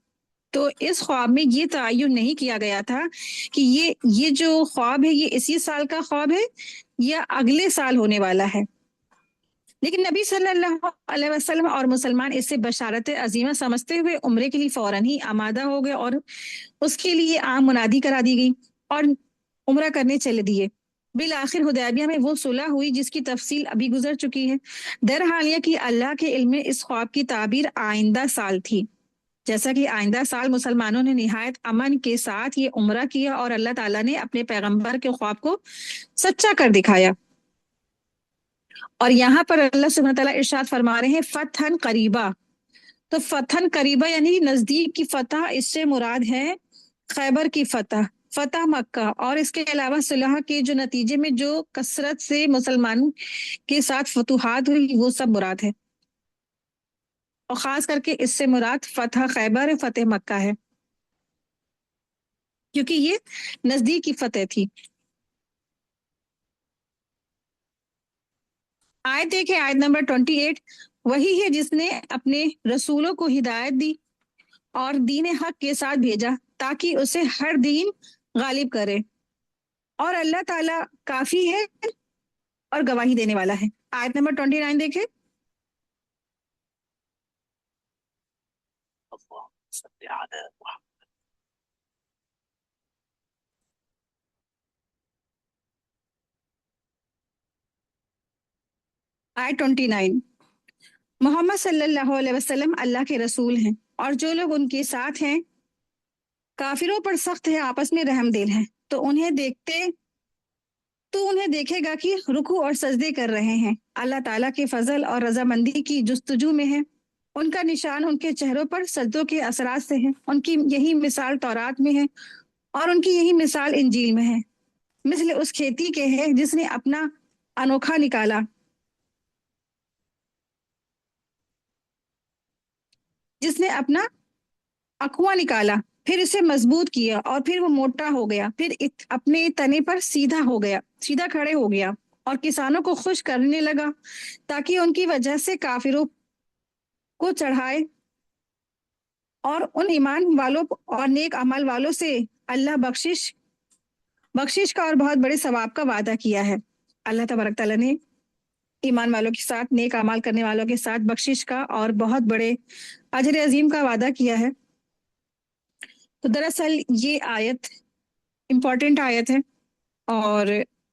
तो इस ख्वाब में ये तयन नहीं किया गया था कि ये जो ख्वाब है ये इसी साल का ख्वाब है या अगले साल होने वाला है। लेकिन नबी सल्लल्लाहु अलैहि वसल्लम और मुसलमान इससे बशारत अजीमा समझते हुए उम्रे के लिए फौरन ही आमादा हो गए, और उसके लिए आम मुनादी करा दी गई और उम्रा करने चले दिए। बिल आखिर हुदैबिया में वो सुलह हुई जिसकी तफसील अभी गुजर चुकी है। दरहाल ये कि अल्लाह के इल्म में इस ख्वाब की ताबीर आइंदा साल थी। جیسا کہ آئندہ سال مسلمانوں نے نہایت امن کے ساتھ یہ عمرہ کیا اور اللہ تعالیٰ نے اپنے پیغمبر کے خواب کو سچا کر دکھایا۔ اور یہاں پر اللہ سبحانہ تعالیٰ ارشاد فرما رہے ہیں فتحن قریبا، تو فتحن قریبا یعنی نزدیک کی فتح، اس سے مراد ہے خیبر کی فتح، فتح مکہ، اور اس کے علاوہ صلح کے جو نتیجے میں جو کثرت سے مسلمان کے ساتھ فتوحات ہوئی وہ سب مراد ہے، اور خاص کر کے اس سے مراد فتح خیبر فتح مکہ ہے، کیونکہ یہ نزدیک کی فتح تھی۔ آیت دیکھیں، آیت نمبر 28، وہی ہے جس نے اپنے رسولوں کو ہدایت دی اور دین حق کے ساتھ بھیجا تاکہ اسے ہر دین غالب کرے، اور اللہ تعالیٰ کافی ہے اور گواہی دینے والا ہے۔ آیت نمبر 29 دیکھیں، آیت 29، محمد صلی اللہ علیہ وسلم اللہ کے رسول ہیں اور جو لوگ ان کے ساتھ ہیں کافروں پر سخت ہے، آپس میں رحم دل ہیں، تو انہیں دیکھے گا کہ رکوع اور سجدے کر رہے ہیں، اللہ تعالیٰ کے فضل اور رضامندی کی جستجو میں ہیں، ان کا نشان ان کے چہروں پر سجدوں کے اثرات سے ہے، ان کی یہی مثال تورات میں ہے اور ان کی یہی مثال انجیل میں ہے، مثل اس کھیتی کے ہے جس نے اپنا انوکھا نکالا، جس نے اپنا اقوا نکالا، پھر اسے مضبوط کیا اور پھر وہ موٹا ہو گیا، پھر اپنے تنے پر سیدھا ہو گیا، سیدھا کھڑے ہو گیا اور کسانوں کو خوش کرنے لگا تاکہ ان کی وجہ سے کافروں کو چڑھائے، اور ان ایمان والوں اور نیک عمل والوں سے اللہ بخشش کا اور بہت بڑے ثواب کا وعدہ کیا ہے۔ اللہ تبارک تعالیٰ نے ایمان والوں کے ساتھ، نیک اعمال کرنے والوں کے ساتھ بخشش کا اور بہت بڑے اجر عظیم کا وعدہ کیا ہے۔ تو دراصل یہ آیت امپورٹنٹ آیت ہے اور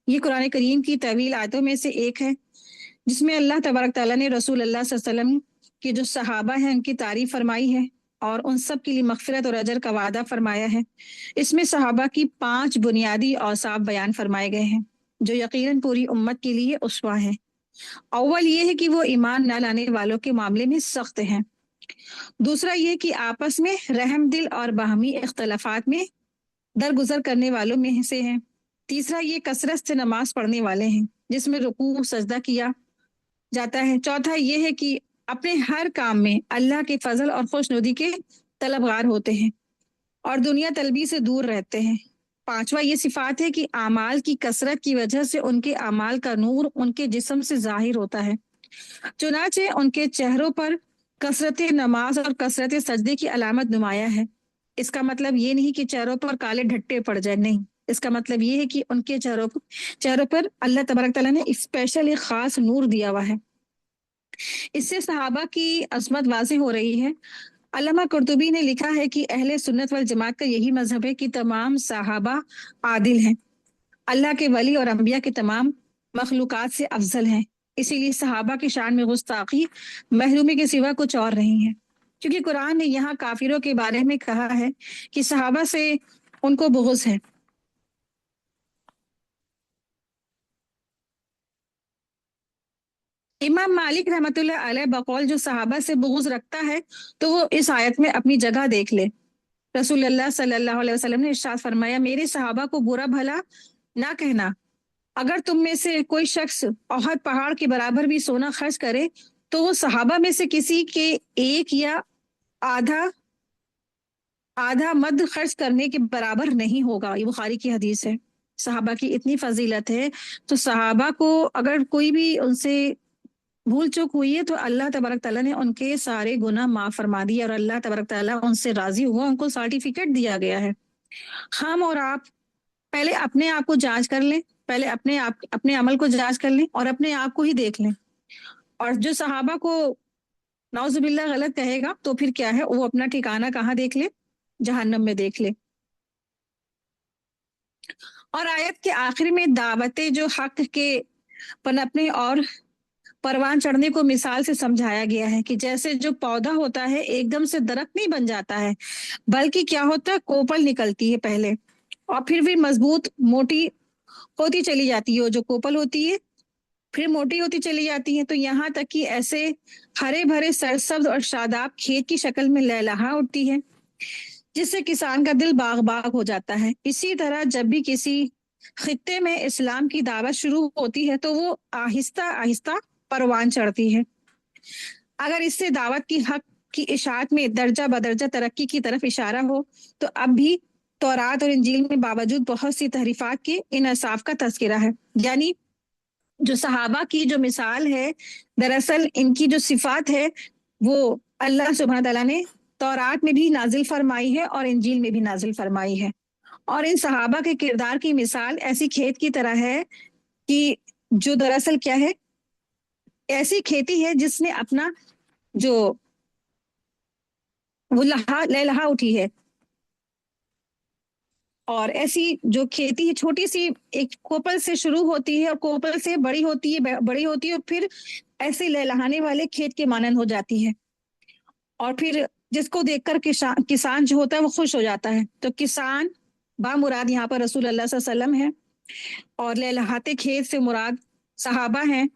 یہ قرآن کریم کی طویل آیتوں میں سے ایک ہے جس میں اللہ تبارک تعالیٰ نے رسول اللہ صلی اللہ علیہ وسلم کے جو صحابہ ہیں ان کی تعریف فرمائی ہے اور ان سب کے لیے مغفرت اور اجر کا وعدہ فرمایا ہے۔ اس میں صحابہ کی 5 بنیادی اوصاف بیان فرمائے گئے ہیں جو یقیناً پوری امت کے لیے اسوہ ہیں۔ اول یہ ہے کہ وہ ایمان نہ لانے والوں کے معاملے میں سخت ہیں، دوسرا یہ کہ آپس میں رحم دل اور باہمی اختلافات میں درگزر کرنے والوں میں سے ہیں، تیسرا یہ کثرت سے نماز پڑھنے والے ہیں جس میں رکوع سجدہ کیا جاتا ہے، چوتھا یہ ہے کہ اپنے ہر کام میں اللہ کے فضل اور خوشنودی کے طلبگار ہوتے ہیں اور دنیا طلبی سے دور رہتے ہیں، پانچواں یہ صفات ہے کہ اعمال کی کثرت کی وجہ سے ان کے اعمال کا نور ان کے جسم سے ظاہر ہوتا ہے، چنانچہ ان کے چہروں پر کثرت نماز اور کثرت سجدے کی علامت نمایاں ہے۔ اس کا مطلب یہ نہیں کہ چہروں پر کالے ڈھٹے پڑ جائیں، نہیں، اس کا مطلب یہ ہے کہ ان کے چہروں پر اللہ تبارک تعالیٰ نے اسپیشل ایک خاص نور دیا ہوا ہے۔ اس سے صحابہ کی عظمت واضح ہو رہی ہے۔ علامہ قرطبی نے لکھا ہے کہ اہل سنت والجماعت کا یہی مذہب ہے کہ تمام صحابہ عادل ہیں، اللہ کے ولی اور انبیاء کے تمام مخلوقات سے افضل ہیں، اسی لیے صحابہ کی شان میں گستاخی محرومی کے سوا کچھ اور نہیں ہے، کیونکہ قرآن نے یہاں کافروں کے بارے میں کہا ہے کہ صحابہ سے ان کو بغض ہے۔ امام مالک رحمۃ اللہ علیہ بقول جو صحابہ سے بغض رکھتا ہے تو وہ اس آیت میں اپنی جگہ دیکھ لے۔ رسول اللہ صلی اللہ علیہ وسلم نے ارشاد فرمایا، میرے صحابہ کو برا بھلا نہ کہنا، اگر تم میں سے کوئی شخص احد پہاڑ کے برابر بھی سونا خرچ کرے تو وہ صحابہ میں سے کسی کے ایک یا آدھا مد خرچ کرنے کے برابر نہیں ہوگا، یہ بخاری کی حدیث ہے۔ صحابہ کی اتنی فضیلت ہے، تو صحابہ کو اگر کوئی بھی ان سے بھول چوک ہوئی ہے تو اللہ تبارک تعالیٰ نے ان کے سارے گناہ معاف فرما دیے اور اللہ تبارک تعالیٰ ان سے راضی ہوا، ان کو سرٹیفکیٹ دیا گیا ہے۔ ہم اور آپ پہلے اپنے آپ کو جانچ کر لیں، پہلے اپنے عمل کو جانچ کر لیں اور اپنے آپ کو ہی دیکھ لیں، اور جو صحابہ کو نعوذ باللہ غلط کہے گا تو پھر کیا ہے، وہ اپنا ٹھکانہ کہاں دیکھ لے، جہنم میں دیکھ لے۔ اور آیت کے آخر میں دعوت جو حق کے پنپنے اور परवान चढ़ने को मिसाल से समझाया गया है कि जैसे जो पौधा होता है एकदम से दरख्त नहीं बन जाता है, बल्कि क्या होता है, कोपल निकलती है पहले और फिर भी मजबूत मोटी होती चली जाती है। वो जो कोपल होती है फिर मोटी होती चली जाती है, तो यहाँ तक कि ऐसे हरे भरे सरसब्ज और शादाब खेत की शक्ल में लहलहा उठती है, जिससे किसान का दिल बाग बाग हो जाता है। इसी तरह जब भी किसी खित्ते में इस्लाम की दावत शुरू होती है तो वो आहिस्ता आहिस्ता परवान चढ़ती है। अगर इससे दावत की हक की इशाअत में दर्जा बदर्जा तरक्की की तरफ इशारा हो, तो अब भी तौरात और इंजील में बावजूद बहुत सी तहरीफात के इंसाफ का तस्करा है। यानी जो सहाबा की जो मिसाल है, दरअसल इनकी जो सिफात है वो अल्लाह सुब्हान तआला ने तौरात में भी नाजिल फरमाई है और इंजील में भी नाजिल फरमाई है। और इन सहाबा के किरदार की मिसाल ऐसी खेत की तरह है कि जो दरअसल क्या है, ऐसी खेती है जिसने अपना जो वो लहलहा उठी है। और ऐसी जो खेती है छोटी सी एक कोपल से शुरू होती है और कोपल से बड़ी होती है, बड़ी होती है और फिर ऐसे लहलहाने वाले खेत के मानंद हो जाती है। और फिर जिसको देखकर किसान किसान जो होता है वो खुश हो जाता है। तो किसान बामुराद यहाँ पर रसूल अल्लाह सल्लल्लाहु अलैहि वसल्लम है और लहलहाते खेत से मुराद सहाबा हैं।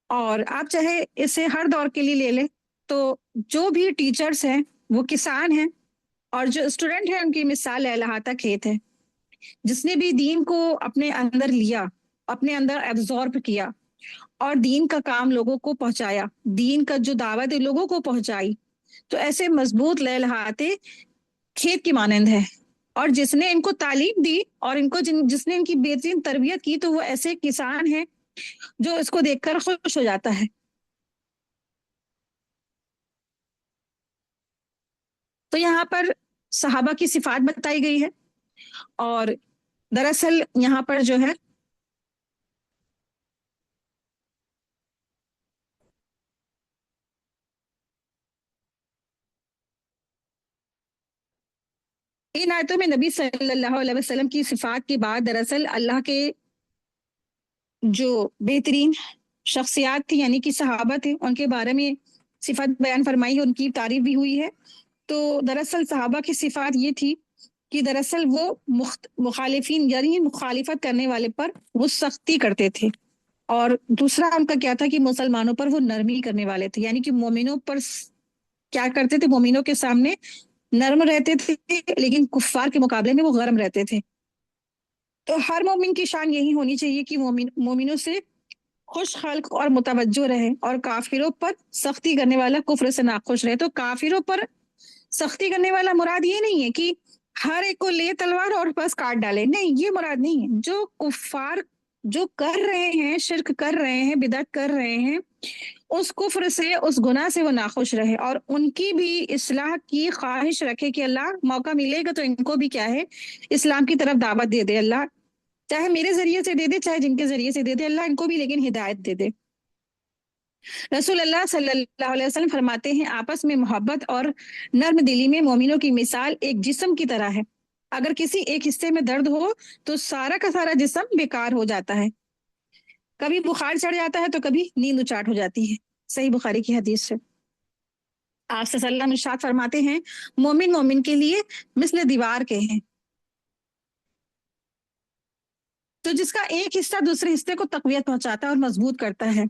और आप चाहे इसे हर दौर के लिए ले लें तो जो भी टीचर्स हैं वो किसान हैं और जो स्टूडेंट है उनकी मिसाल लहलहाता खेत है। जिसने भी दीन को अपने अंदर लिया, अपने अंदर एब्जॉर्ब किया और दीन का काम लोगों को पहुंचाया, दीन का जो दावत है लोगों को पहुंचाई, तो ऐसे मजबूत लहलहाते खेत की मानंद है। और जिसने इनको तालीम दी और इनको जिसने इनकी बेहतरीन तरबियत की, तो वो ऐसे किसान है जो इसको देखकर खुश हो जाता है। तो यहाँ पर सहाबा की सिफात बताई गई है। और दरअसल यहाँ पर जो है इन आयतों में नबी सल्लल्लाहु अलैहि वसल्लम की सिफात के बाद दरअसल अल्लाह के जो बेहतरीन शख्सियात थी यानी कि सहाबा थे उनके बारे में सिफात बयान फरमाई है, उनकी तारीफ भी हुई है। तो दरअसल सहाबा की सिफात ये थी कि दरअसल वो मुखालिफिन यानी मुखालिफत करने वाले पर वो सख्ती करते थे। और दूसरा उनका क्या था कि मुसलमानों पर वो नरमी करने वाले थे, यानी कि मोमिनों पर क्या करते थे, मोमिनों के सामने नर्म रहते थे लेकिन कुफ्फार के मुकाबले में वो गरम रहते थे। तो हर मोमिन की शान यही होनी चाहिए कि मोमिनों से खुश खल्क और मुतवज्जो रहे और काफिरों पर सख्ती करने वाला कुफ्र से नाखुश रहे। तो काफिरों पर सख्ती करने वाला मुराद ये नहीं है कि हर एक को ले तलवार और बस काट डाले, नहीं, ये मुराद नहीं है। जो कुफ्फार जो कर रहे हैं, शिरक कर रहे हैं, बिदअत कर रहे हैं, उस कुफ्र से, उस गुनाह से वो नाखुश रहे और उनकी भी इस्लाह की ख्वाहिश रखे कि अल्लाह मौका मिलेगा तो इनको भी क्या है, इस्लाम की तरफ दावत दे दे अल्लाह, चाहे मेरे जरिए से दे दे चाहे जिनके जरिए से दे दे अल्लाह इनको भी लेकिन हिदायत दे दे। रसूल अल्लाह सल्लल्लाहु अलैहि वसल्लम फरमाते हैं, आपस में मोहब्बत और नर्म दिली में मोमिनों की मिसाल एक जिस्म की तरह है। अगर किसी एक हिस्से में दर्द हो तो सारा का सारा जिस्म बेकार हो जाता है। कभी बुखार चढ़ जाता है तो कभी नींद उचाट हो जाती है। सही बुखारी की हदीस से आप सल्लल्लाहु अलैहि वसल्लम इरशाद फरमाते हैं, मोमिन मोमिन के लिए मिस्ल दीवार के हैं, तो जिसका एक हिस्सा दूसरे हिस्से को तकवीत पहुंचाता है और मजबूत करता है।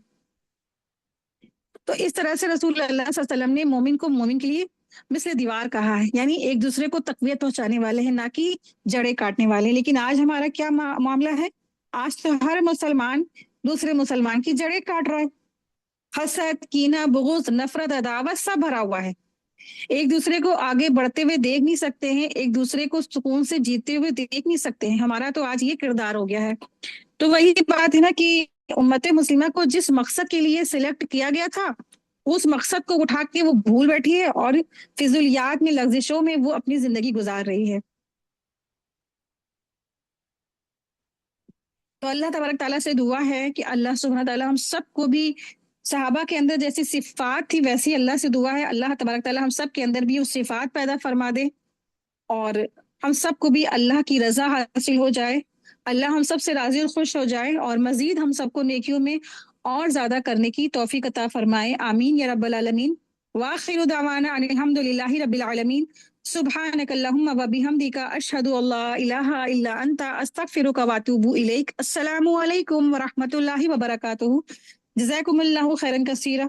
तो इस तरह से रसूल अल्लाह सल्लल्लाहु अलैहि वसल्लम ने मोमिन को मोमिन के लिए मिस्ल दीवार कहा है, यानी एक दूसरे को तकवीत पहुंचाने वाले हैं, ना कि जड़े काटने वाले। लेकिन आज हमारा क्या मामला है, आज तो हर मुसलमान दूसरे मुसलमान की जड़ें काट रहा है। हसद, कीना, बुगुज, नफरत, अदावत सब भरा हुआ है। एक दूसरे को आगे बढ़ते हुए देख नहीं सकते हैं, एक दूसरे को सुकून से जीते हुए देख नहीं सकते हैं। हमारा तो आज ये किरदार हो गया है। तो वही बात है ना कि उम्मत मुस्लिमा को जिस मकसद के लिए सिलेक्ट किया गया था उस मकसद को उठा के वो भूल बैठी है और फिजुलियात में, लग्जिशों में वो अपनी जिंदगी गुजार रही है। तो अल्लाह तबारक ताला से दुआ है कि अल्लाह सुब्हानहू ताला हम सबको भी सहाबा के अंदर जैसी सिफात थी वैसी अल्लाह से दुआ है अल्लाह तबारक ताला हम सब के अंदर भी वो सिफात पैदा फरमा दे और हम सबको भी अल्लाह की रजा हासिल हो जाए, अल्लाह हम सब से राजी और खुश हो जाए और मजीद हम सबको नेकियों में اور زیادہ کرنے کی توفیق عطا فرمائے، آمین یا رب العالمین۔ وآخر دعوانا ان الحمد للہ رب العالمین۔ سبحانک اللہم و بحمدک، اشہد ان لا الہ الا انت، استغفرک واتوب الیک۔ السلام علیکم ورحمۃ اللہ وبرکاتہ۔ جزاکم اللہ خیرا کثیرا۔